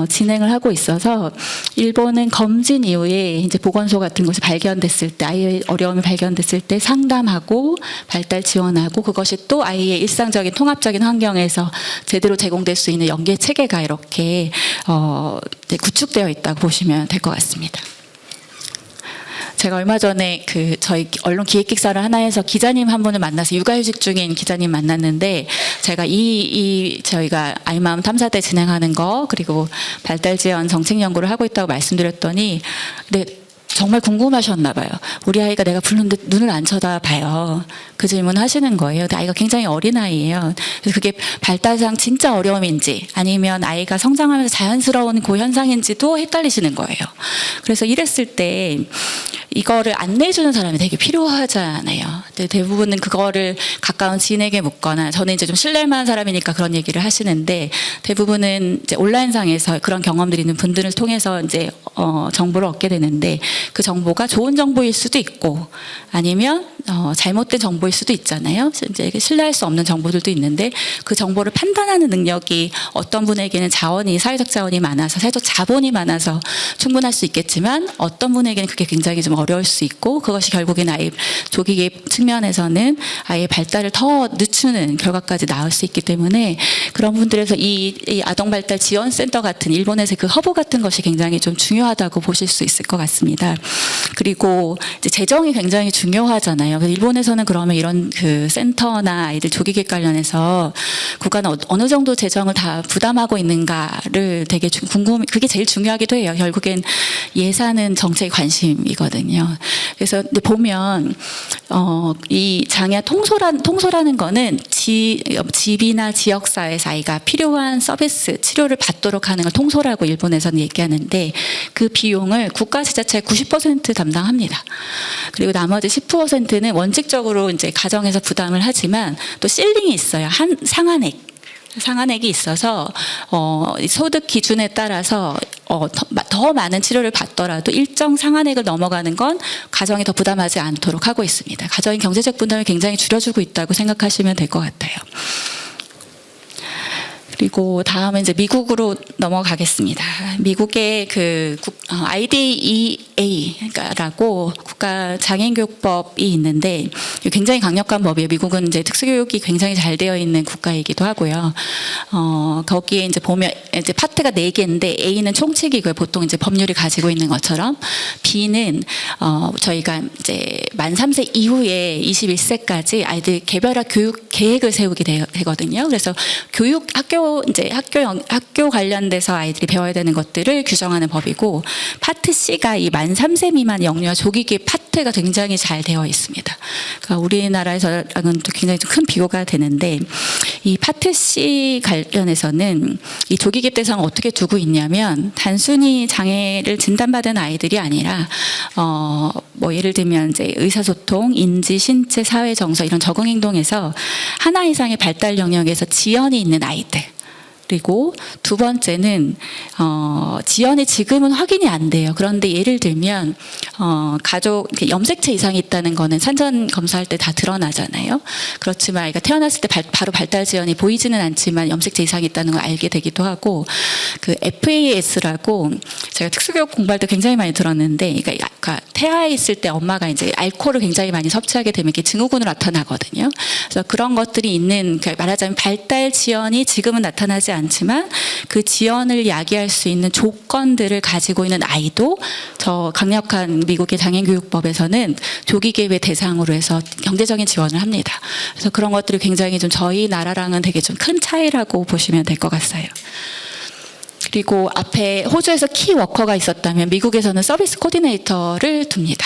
[SPEAKER 1] 진행을 하고 있어서 일본은 검진 이후에 이제 보건소 같은 곳이 발견됐을 때 아이의 어려움이 발견됐을 때 상담하고 발달 지원하고 그것이 또 아이의 일상적인 통합적인 환경에서 제대로 제공될 수 있는 연계 체계가 이렇게 구축되어 있다고 보시면 될 것 같습니다. 제가 얼마 전에 저희 언론 기획기사를 하나 해서 기자님 한 분을 만나서 육아휴직 중인 기자님 만났는데 제가 저희가 아이마음 탐사대 진행하는 거 그리고 발달지원 정책 연구를 하고 있다고 말씀드렸더니 정말 궁금하셨나 봐요. 우리 아이가 내가 부르는데 눈을 안 쳐다봐요. 그 질문을 하시는 거예요. 근데 아이가 굉장히 어린 아이예요. 그래서 그게 발달상 진짜 어려움인지 아니면 아이가 성장하면서 자연스러운 현상인지도 헷갈리시는 거예요. 그래서 이랬을 때 이거를 안내해주는 사람이 되게 필요하잖아요. 대부분은 그거를 가까운 지인에게 묻거나 저는 이제 좀 신뢰만한 사람이니까 그런 얘기를 하시는데 대부분은 이제 온라인상에서 그런 경험들이 있는 분들을 통해서 이제 정보를 얻게 되는데 그 정보가 좋은 정보일 수도 있고 아니면 잘못된 정보일 수도 있잖아요. 이제 신뢰할 수 없는 정보들도 있는데 그 정보를 판단하는 능력이 어떤 분에게는 사회적 자원이 많아서 사회적 자본이 많아서 충분할 수 있겠지만 어떤 분에게는 그게 굉장히 좀 어려울 수 있고 그것이 결국에는 아이 조기 개입 측면에서는 아이의 발달을 더 늦추는 결과까지 나올 수 있기 때문에 그런 분들에서 이 아동발달 지원센터 같은 일본에서 그 허브 같은 것이 굉장히 좀 중요하다고 보실 수 있을 것 같습니다. 그리고 이제 재정이 굉장히 중요하잖아요. 그래서 일본에서는 그러면 이런 그 센터나 아이들 조기계획 관련해서 국가는 어느 정도 재정을 다 부담하고 있는가를 되게 그게 제일 중요하기도 해요. 결국엔 예산은 정책의 관심이거든요. 그래서 근데 보면 이 장애 통소라는 거는 집이나 지역사회에서 아이가 필요한 서비스, 치료를 받도록 하는 걸 통소라고 일본에서는 얘기하는데 그 비용을 국가 지자체의 90% 담당합니다. 그리고 나머지 10%는 원칙적으로 이제 가정에서 부담을 하지만 또 실링이 있어요. 상한액이 있어서 소득 기준에 따라서 더 많은 치료를 받더라도 일정 상한액을 넘어가는 건 가정이 더 부담하지 않도록 하고 있습니다. 가정의 경제적 부담을 굉장히 줄여주고 있다고 생각하시면 될 것 같아요. 그리고 다음은 이제 미국으로 넘어가겠습니다. 미국의 그 IDEA라고 국가 장애인교육법이 있는데 굉장히 강력한 법이에요. 미국은 이제 특수교육이 굉장히 잘 되어 있는 국가이기도 하고요. 거기에 이제 보면 이제 파트가 4개인데 A는 총칙이고요. 보통 이제 법률이 가지고 있는 것처럼 B는 저희가 이제 만 3세 이후에 21세까지 아이들 개별화 교육 계획을 세우게 되거든요. 그래서 학교 관련돼서 아이들이 배워야 되는 것들을 규정하는 법이고 파트 C가 이 만 3세 미만 영유아 조기계획 파트가 굉장히 잘 되어 있습니다. 그러니까 우리나라에서는 또 굉장히 큰 비교가 되는데 이 파트 C 관련해서는 이 조기계획 대상을 어떻게 두고 있냐면 단순히 장애를 진단받은 아이들이 아니라 뭐 예를 들면 이제 의사소통, 인지, 신체, 사회 정서 이런 적응 행동에서 하나 이상의 발달 영역에서 지연이 있는 아이들. 그리고 두 번째는 지연이 지금은 확인이 안 돼요. 그런데 예를 들면 가족 염색체 이상이 있다는 거는 산전 검사할 때 다 드러나잖아요. 그렇지만 아이가 태어났을 때 바로 발달 지연이 보이지는 않지만 염색체 이상이 있다는 걸 알게 되기도 하고 그 FAS라고 제가 특수교육 공부할 때 굉장히 많이 들었는데 그러니까 태아에 있을 때 엄마가 이제 알코올을 굉장히 많이 섭취하게 되면 이게 증후군으로 나타나거든요. 그래서 그런 것들이 있는 말하자면 발달 지연이 지금은 나타나지 않지만 그 지연을 야기할 수 있는 조건들을 가지고 있는 아이도 저 강력한 미국의 장애인교육법에서는 조기계획 대상으로 해서 경제적인 지원을 합니다. 그래서 그런 것들이 굉장히 좀 저희 나라랑은 되게 좀 큰 차이라고 보시면 될 것 같아요. 그리고 앞에 호주에서 키워커가 있었다면 미국에서는 서비스 코디네이터를 둡니다.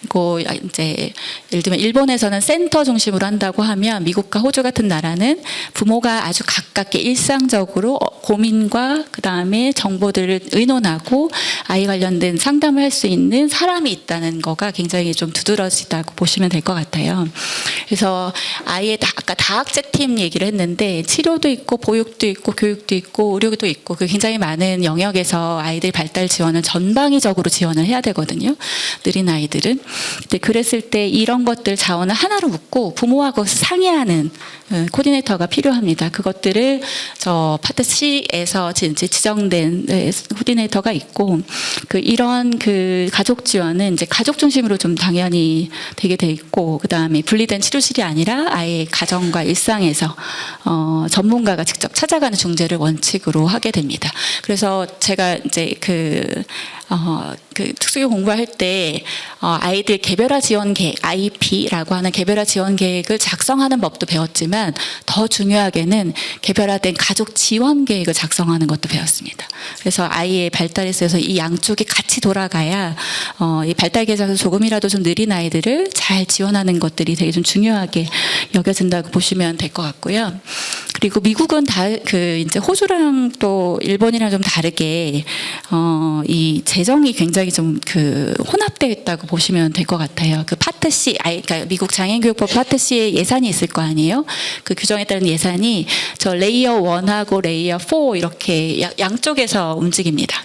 [SPEAKER 1] 그리고 이제 예를 들면 일본에서는 센터 중심으로 한다고 하면 미국과 호주 같은 나라는 부모가 아주 가깝게 일상적으로 고민과 그다음에 정보들을 의논하고 아이 관련된 상담을 할 수 있는 사람이 있다는 거가 굉장히 좀 두드러지다고 보시면 될 것 같아요. 그래서 아이의 아까 다학제팀 얘기를 했는데 치료도 있고 보육도 있고 교육도 있고 의료도 있고 그 굉장히 많은 영역에서 아이들 발달 지원을 전방위적으로 지원을 해야 되거든요. 느린 아이들은. 근데 그랬을 때 이런 것들 자원을 하나로 묶고 부모하고 상의하는 코디네이터가 필요합니다. 그것들을 저 파트 C에서 지정된 코디네이터가 있고 이런 가족 지원은 이제 가족 중심으로 좀 당연히 되게 돼 있고 그다음에 분리된 치료실이 아니라 아예 가정과 일상에서 전문가가 직접 찾아가는 중재를 원칙으로 하게 됩니다. 그래서 제가 이제 특수교육 공부할 때 아이들 개별화 지원 계획 IP라고 하는 개별화 지원 계획을 작성하는 법도 배웠지만 더 중요하게는 개별화된 가족 지원 계획을 작성하는 것도 배웠습니다. 그래서 아이의 발달에 있어서 이 양쪽이 같이 돌아가야 이 발달 계획에서 조금이라도 좀 느린 아이들을 잘 지원하는 것들이 되게 좀 중요하게 여겨진다고 보시면 될 것 같고요. 그리고 미국은 이제 호주랑 또 일본이랑 좀 다르게 이 재정이 굉장히 좀 혼합되어 있다고 보시면 될 것 같아요. 파트 C, 그러니까 미국 장애인교육법 파트 C에 예산이 있을 거 아니에요? 그 규정에 따른 예산이 저 레이어 1하고 레이어 4 이렇게 양쪽에서 움직입니다.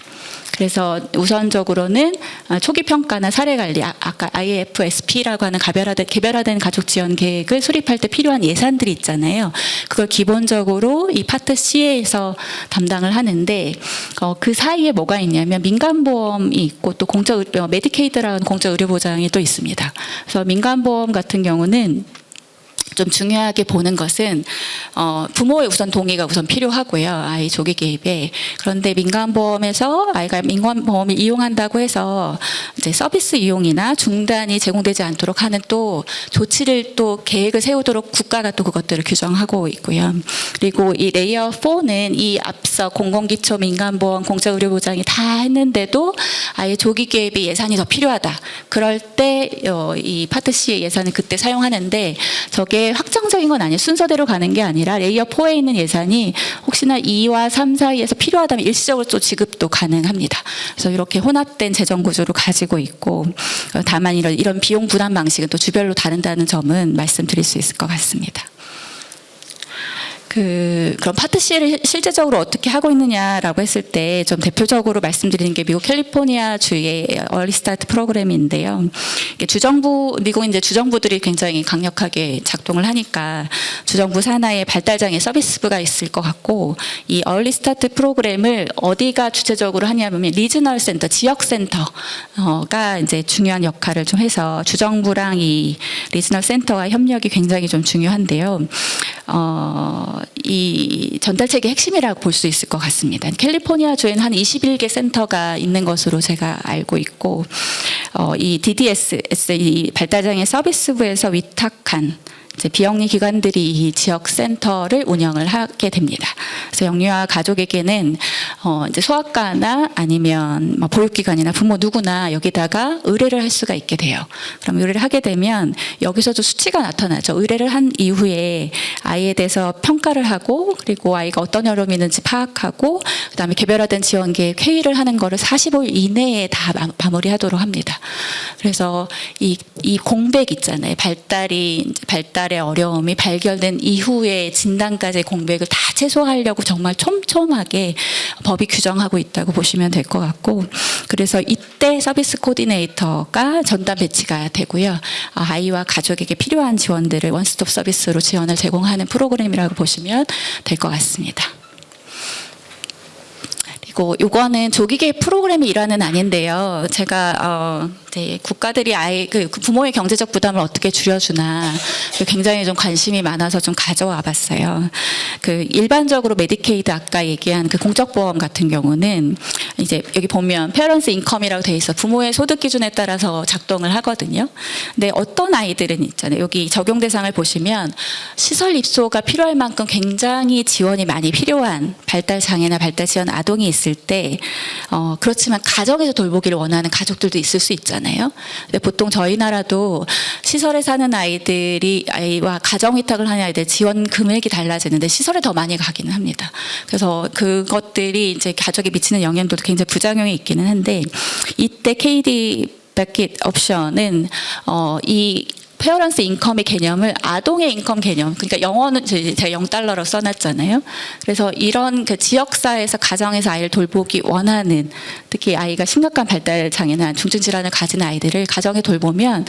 [SPEAKER 1] 그래서 우선적으로는 초기 평가나 사례 관리, 아까 IFSP라고 하는 개별화된 가족 지원 계획을 수립할 때 필요한 예산들이 있잖아요. 그걸 기본적으로 이 파트 C에서 담당을 하는데 그 사이에 뭐가 있냐면 민간보험이 있고 또 메디케이드라는 공적 의료보장이 또 있습니다. 그래서 민간보험 같은 경우는 좀 중요하게 보는 것은 부모의 우선 동의가 우선 필요하고요. 아이 조기 개입에. 그런데 민간보험에서 아이가 민간보험을 이용한다고 해서 이제 서비스 이용이나 중단이 제공되지 않도록 하는 또 조치를 또 계획을 세우도록 국가가 또 그것들을 규정하고 있고요. 그리고 이 레이어 4는 이 앞서 공공기초 민간보험 공적의료보장이 다 했는데도 아예 조기 개입이 예산이 더 필요하다. 그럴 때 이 파트 C의 예산을 그때 사용하는데 저게 확정적인 건 아니에요. 순서대로 가는 게 아니라 레이어 4에 있는 예산이 혹시나 2와 3 사이에서 필요하다면 일시적으로 또 지급도 가능합니다. 그래서 이렇게 혼합된 재정 구조를 가지고 있고 다만 이런 비용 부담 방식은 또 주별로 다른다는 점은 말씀드릴 수 있을 것 같습니다. 그럼 파트 C를 실제적으로 어떻게 하고 있느냐라고 했을 때 좀 대표적으로 말씀드리는 게 미국 캘리포니아 주의 얼리 스타트 프로그램인데요. 미국 이제 주정부들이 굉장히 강력하게 작동을 하니까 주정부 산하에 발달장애 서비스부가 있을 것 같고 이 얼리 스타트 프로그램을 어디가 주체적으로 하냐면 리지널 센터, 지역 센터가 이제 중요한 역할을 좀 해서 주정부랑 이 리지널 센터와 협력이 굉장히 좀 중요한데요. 이 전달책의 핵심이라고 볼 수 있을 것 같습니다. 캘리포니아 주에는 한 21개 센터가 있는 것으로 제가 알고 있고 이 DDS, 이 발달장애 서비스부에서 위탁한 이제 비영리 기관들이 이 지역 센터를 운영을 하게 됩니다. 그래서 영유아 가족에게는 이제 소아과나 아니면 뭐 보육기관이나 부모 누구나 여기다가 의뢰를 할 수가 있게 돼요. 그럼 의뢰를 하게 되면 여기서도 수치가 나타나죠. 의뢰를 한 이후에 아이에 대해서 평가를 하고 그리고 아이가 어떤 어려움이 있는지 파악하고 그다음에 개별화된 지원 계획 회의를 하는 거를 45일 이내에 다 마무리하도록 합니다. 그래서 이 공백 있잖아요. 발달의 어려움이 발견된 이후에 진단까지의 공백을 다 최소화하려고 정말 촘촘하게 법이 규정하고 있다고 보시면 될 것 같고 그래서 이때 서비스 코디네이터가 전담 배치가 되고요. 아이와 가족에게 필요한 지원들을 원스톱 서비스로 지원을 제공하는 프로그램이라고 보시면 될 것 같습니다. 그리고 이거는 조기 개입 프로그램이 일환은 아닌데요. 제가 이제 국가들이 그 부모의 경제적 부담을 어떻게 줄여주나 굉장히 좀 관심이 많아서 좀 가져와 봤어요. 일반적으로 메디케이드 아까 얘기한 그 공적보험 같은 경우는 이제 여기 보면 페어런스 인컴이라고 돼 있어 부모의 소득 기준에 따라서 작동을 하거든요. 근데 어떤 아이들은 있잖아요. 여기 적용 대상을 보시면 시설 입소가 필요할 만큼 굉장히 지원이 많이 필요한 발달 장애나 발달 지원 아동이 있을 때 그렇지만 가정에서 돌보기를 원하는 가족들도 있을 수 있잖아요. 근데 보통 저희 나라도 시설에 사는 아이와 가정 위탁을 하는 아이들 지원 금액이 달라지는데 시설에 더 많이 가기는 합니다. 그래서 그것들이 이제 가족에 미치는 영향도 굉장히 부작용이 있기는 한데 이때 KD 백킷 옵션은 이 페어런스 인컴의 개념을 아동의 인컴 개념, 그러니까 영어는 제가 $0로 써놨잖아요. 그래서 이런 그 지역사회에서 가정에서 아이를 돌보기 원하는 특히 아이가 심각한 발달 장애나 중증 질환을 가진 아이들을 가정에 돌보면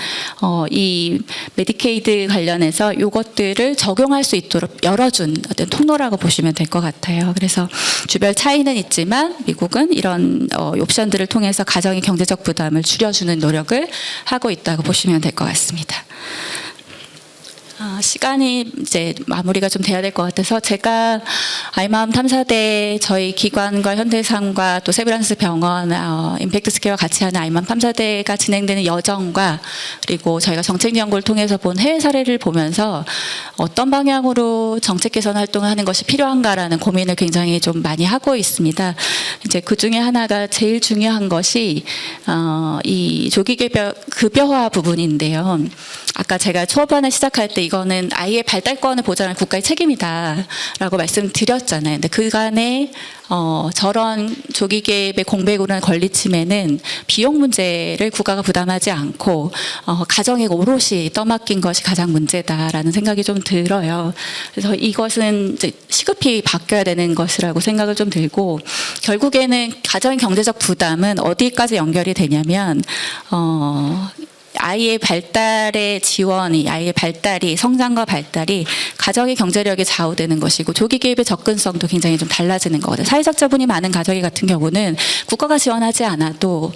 [SPEAKER 1] 이 메디케이드 관련해서 이것들을 적용할 수 있도록 열어준 어떤 통로라고 보시면 될 것 같아요. 그래서 주별 차이는 있지만 미국은 이런 옵션들을 통해서 가정의 경제적 부담을 줄여주는 노력을 하고 있다고 보시면 될 것 같습니다. 시간이 이제 마무리가 좀 돼야 될 것 같아서 제가 아이마음 탐사대 저희 기관과 현대상과 또 세브란스 병원 임팩트 스퀘어와 같이 하는 아이마음 탐사대가 진행되는 여정과 그리고 저희가 정책 연구를 통해서 본 해외 사례를 보면서 어떤 방향으로 정책 개선 활동을 하는 것이 필요한가라는 고민을 굉장히 좀 많이 하고 있습니다. 이제 그 중에 하나가 제일 중요한 것이 이 조기 급여화 부분인데요. 아까 제가 초반에 시작할 때 이거는 아이의 발달권을 보장할 국가의 책임이다라고 말씀드렸잖아요. 근데 그간에 저런 조기 개입의 공백으로 한 권리침해는 비용 문제를 국가가 부담하지 않고 가정에 오롯이 떠맡긴 것이 가장 문제다라는 생각이 좀 들어요. 그래서 이것은 이제 시급히 바뀌어야 되는 것이라고 생각을 좀 들고 결국에는 가정의 경제적 부담은 어디까지 연결이 되냐면 아이의 발달의 지원이, 아이의 발달이, 성장과 발달이 가정의 경제력에 좌우되는 것이고 조기 개입의 접근성도 굉장히 좀 달라지는 거거든요. 사회적 자본이 많은 가정 같은 경우는 국가가 지원하지 않아도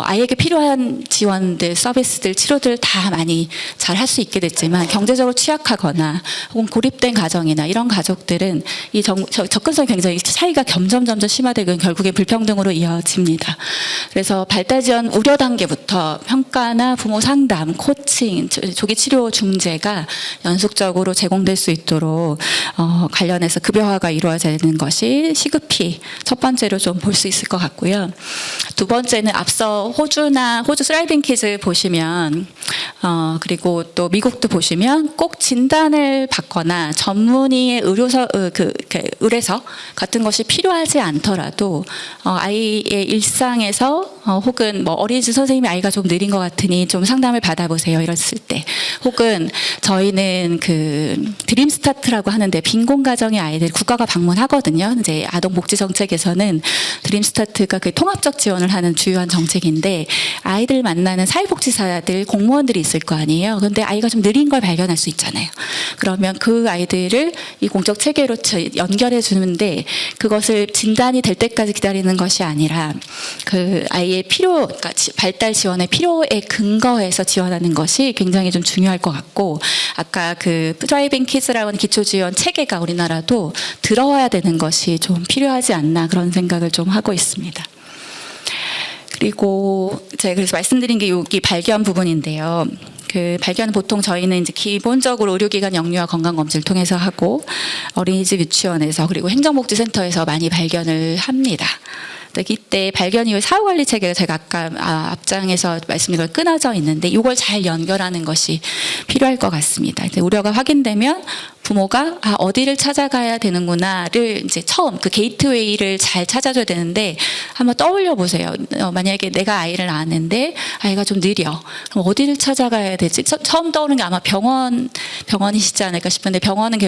[SPEAKER 1] 아이에게 필요한 지원들, 서비스들, 치료들 다 많이 잘 할 수 있게 됐지만 경제적으로 취약하거나 혹은 고립된 가정이나 이런 가족들은 이 접근성이 굉장히 차이가 점점 심화되고 결국에 불평등으로 이어집니다. 그래서 발달 지원 우려 단계부터 평가나 부모 상담, 코칭, 조기 치료 중재가 연속적으로 제공될 수 있도록 관련해서 급여화가 이루어지는 것이 시급히 첫 번째로 좀 볼 수 있을 것 같고요. 두 번째는 앞서 호주 스라이빙 키즈 보시면 그리고 또 미국도 보시면 꼭 진단을 받거나 전문의의 의뢰서 같은 것이 필요하지 않더라도 아이의 일상에서 혹은 뭐 어린이집 선생님이 아이가 좀 느린 것 같으니 좀 상담을 받아보세요 이랬을 때, 혹은 저희는 그 드림 스타트라고 하는데 빈곤 가정의 아이들 국가가 방문하거든요. 이제 아동복지 정책에서는 드림 스타트가 그 통합적 지원을 하는 주요한 정책인데 아이들 만나는 사회복지사들 공무원들이 있을 거 아니에요. 그런데 아이가 좀 느린 걸 발견할 수 있잖아요. 그러면 그 아이들을 이 공적 체계로 연결해 주는데 그것을 진단이 될 때까지 기다리는 것이 아니라 그 아이의 필요, 그러니까 발달 지원의 필요에 근거해서 지원하는 것이 굉장히 좀 중요할 것 같고, 아까 그 드라이빙 키즈라고 하는 기초 지원 체계가 우리나라도 들어와야 되는 것이 좀 필요하지 않나 그런 생각을 좀 하고 있습니다. 그리고 제가 그래서 말씀드린 게 여기 발견 부분인데요. 그 발견은 보통 저희는 이제 기본적으로 의료기관 영유아 건강검진을 통해서 하고 어린이집 유치원에서 그리고 행정복지센터에서 많이 발견을 합니다. 이때 발견 이후 사후관리 체계가 제가 아까 앞장에서 말씀드린 걸 끊어져 있는데 이걸 잘 연결하는 것이 필요할 것 같습니다. 이제 우려가 확인되면 부모가 어디를 찾아가야 되는구나를 이제 처음 그 게이트웨이를 잘 찾아줘야 되는데 한번 떠올려 보세요. 만약에 내가 아이를 아는데 아이가 좀 느려. 그럼 어디를 찾아가야 되지? 처음 떠오르는 게 아마 병원이시지 않을까 싶은데 병원은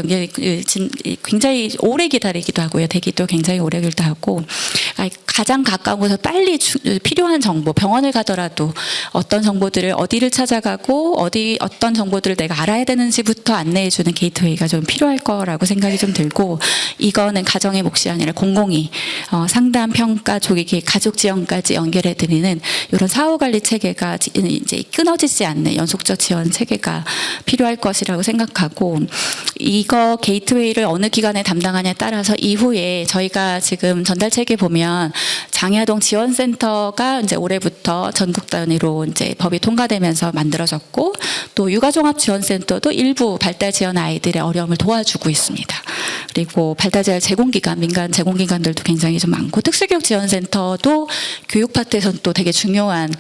[SPEAKER 1] 굉장히 오래 기다리기도 하고요. 대기도 굉장히 오래 기다리기도 하고 가장 가까운 곳에서 빨리 필요한 정보, 병원을 가더라도 어떤 정보들을 어디를 찾아가고 어떤 정보들을 내가 알아야 되는지부터 안내해주는 게이트웨이가 좀 필요할 거라고 생각이 좀 들고, 이거는 가정의 몫이 아니라 공공이 상담, 평가, 조기 가족 지원까지 연결해 드리는 이런 사후관리 체계가 이제 끊어지지 않는 연속적 지원 체계가 필요할 것이라고 생각하고, 이거 게이트웨이를 어느 기관에 담당하냐에 따라서 이후에 저희가 지금 전달 체계 보면 장애아동 지원센터가 이제 올해부터 전국 단위로 이제 법이 통과되면서 만들어졌고, 또 육아종합지원센터도 일부 발달 지원 아이들의 어려움을 도와주고 있습니다. 그리고 발달 지원 제공기관, 민간 제공기관들도 굉장히 좀 많고, 특수교육지원센터도 교육 파트에서는 또 되게 중요한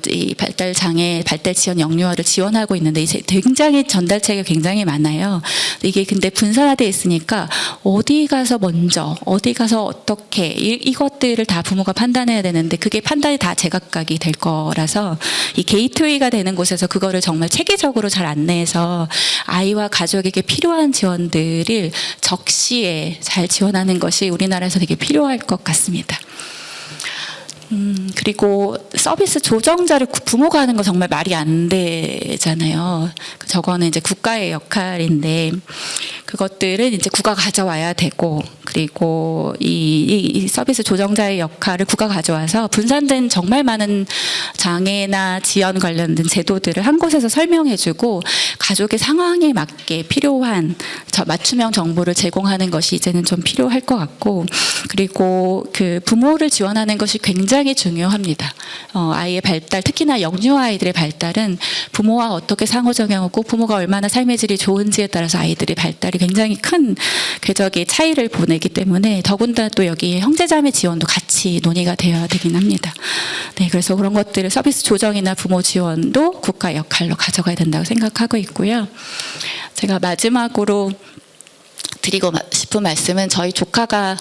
[SPEAKER 1] 이 발달 장애, 발달 지원 영유아를 지원하고 있는데 이제 굉장히 전달 체계가 굉장히 많아요. 이게 근데 분산화되어 있으니까 어디 가서 먼저, 어디 가서 어떻게 이것들을 다 부모가 판단해야 되는데 그게 판단이 다 제각각이 될 거라서 이 게이트웨이가 되는 곳에서 그거를 정말 체계적으로 잘 안내해서 아이와 가족에게 필요한 지원들을 적시에 잘 지원하는 것이 우리나라에서 되게 필요할 것 같습니다. 그리고 서비스 조정자를 부모가 하는 거 정말 말이 안 되잖아요. 저거는 이제 국가의 역할인데 그것들은 이제 국가가 가져와야 되고, 그리고 이 서비스 조정자의 역할을 국가가 가져와서 분산된 정말 많은 장애나 지원 관련된 제도들을 한 곳에서 설명해주고 가족의 상황에 맞게 필요한 맞춤형 정보를 제공하는 것이 이제는 좀 필요할 것 같고, 그리고 그 부모를 지원하는 것이 굉장히 중요합니다. 아이의 발달, 특히나 영유아 아이들의 발달은 부모와 어떻게 상호작용하고 부모가 얼마나 삶의 질이 좋은지에 따라서 아이들의 발달이 굉장히 큰 궤적의 차이를 보내기 때문에 더군다나 또 여기 형제자매 지원도 같이 논의가 되어야 되긴 합니다. 네, 그래서 그런 것들을 서비스 조정이나 부모 지원도 국가 역할로 가져가야 된다고 생각하고 있고요. 제가 마지막으로 드리고 싶은 말씀은 저희 조카가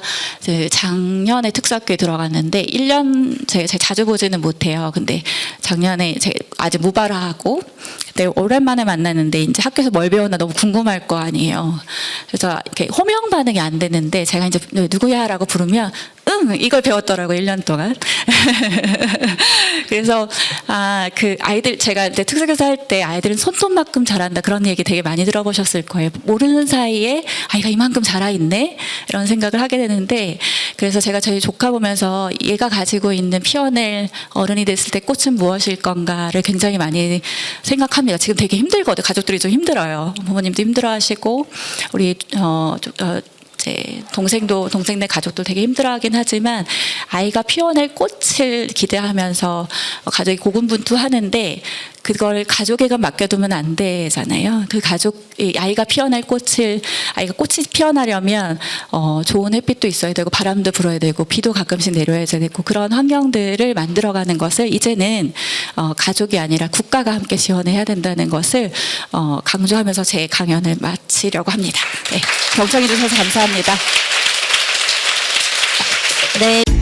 [SPEAKER 1] 작년에 특수학교에 들어갔는데 1년 제가 자주 보지는 못해요. 근데 작년에 제가 아직 무발화하고 그때 오랜만에 만났는데 이제 학교에서 뭘 배웠나 너무 궁금할 거 아니에요. 그래서 이렇게 호명 반응이 안 되는데 제가 이제 누구야라고 부르면 응 이걸 배웠더라고요, 1년 동안. 그래서 그 아이들 제가 이제 특수교사 할 때 아이들은 손톱만큼 잘한다 그런 얘기 되게 많이 들어보셨을 거예요. 모르는 사이에 아이가 이만큼 자라있네 이런 생각을 하게 되는데, 그래서 제가 저희 조카 보면서 얘가 가지고 있는 피워낼 어른이 됐을 때 꽃은 무엇일 건가를 굉장히 많이 생각합니다. 지금 되게 힘들거든요. 가족들이 좀 힘들어요. 부모님도 힘들어하시고 우리 제 동생네 가족도 되게 힘들어하긴 하지만 아이가 피워낼 꽃을 기대하면서 가족이 고군분투하는데 그걸 가족에게 맡겨두면 안 되잖아요. 그 아이가 피워낼 아이가 꽃이 피어나려면 좋은 햇빛도 있어야 되고 바람도 불어야 되고 비도 가끔씩 내려야 되고 그런 환경들을 만들어가는 것을 이제는 가족이 아니라 국가가 함께 지원해야 된다는 것을 강조하면서 제 강연을 마치려고 합니다. 네, 경청해 주셔서 감사합니다.
[SPEAKER 2] 네.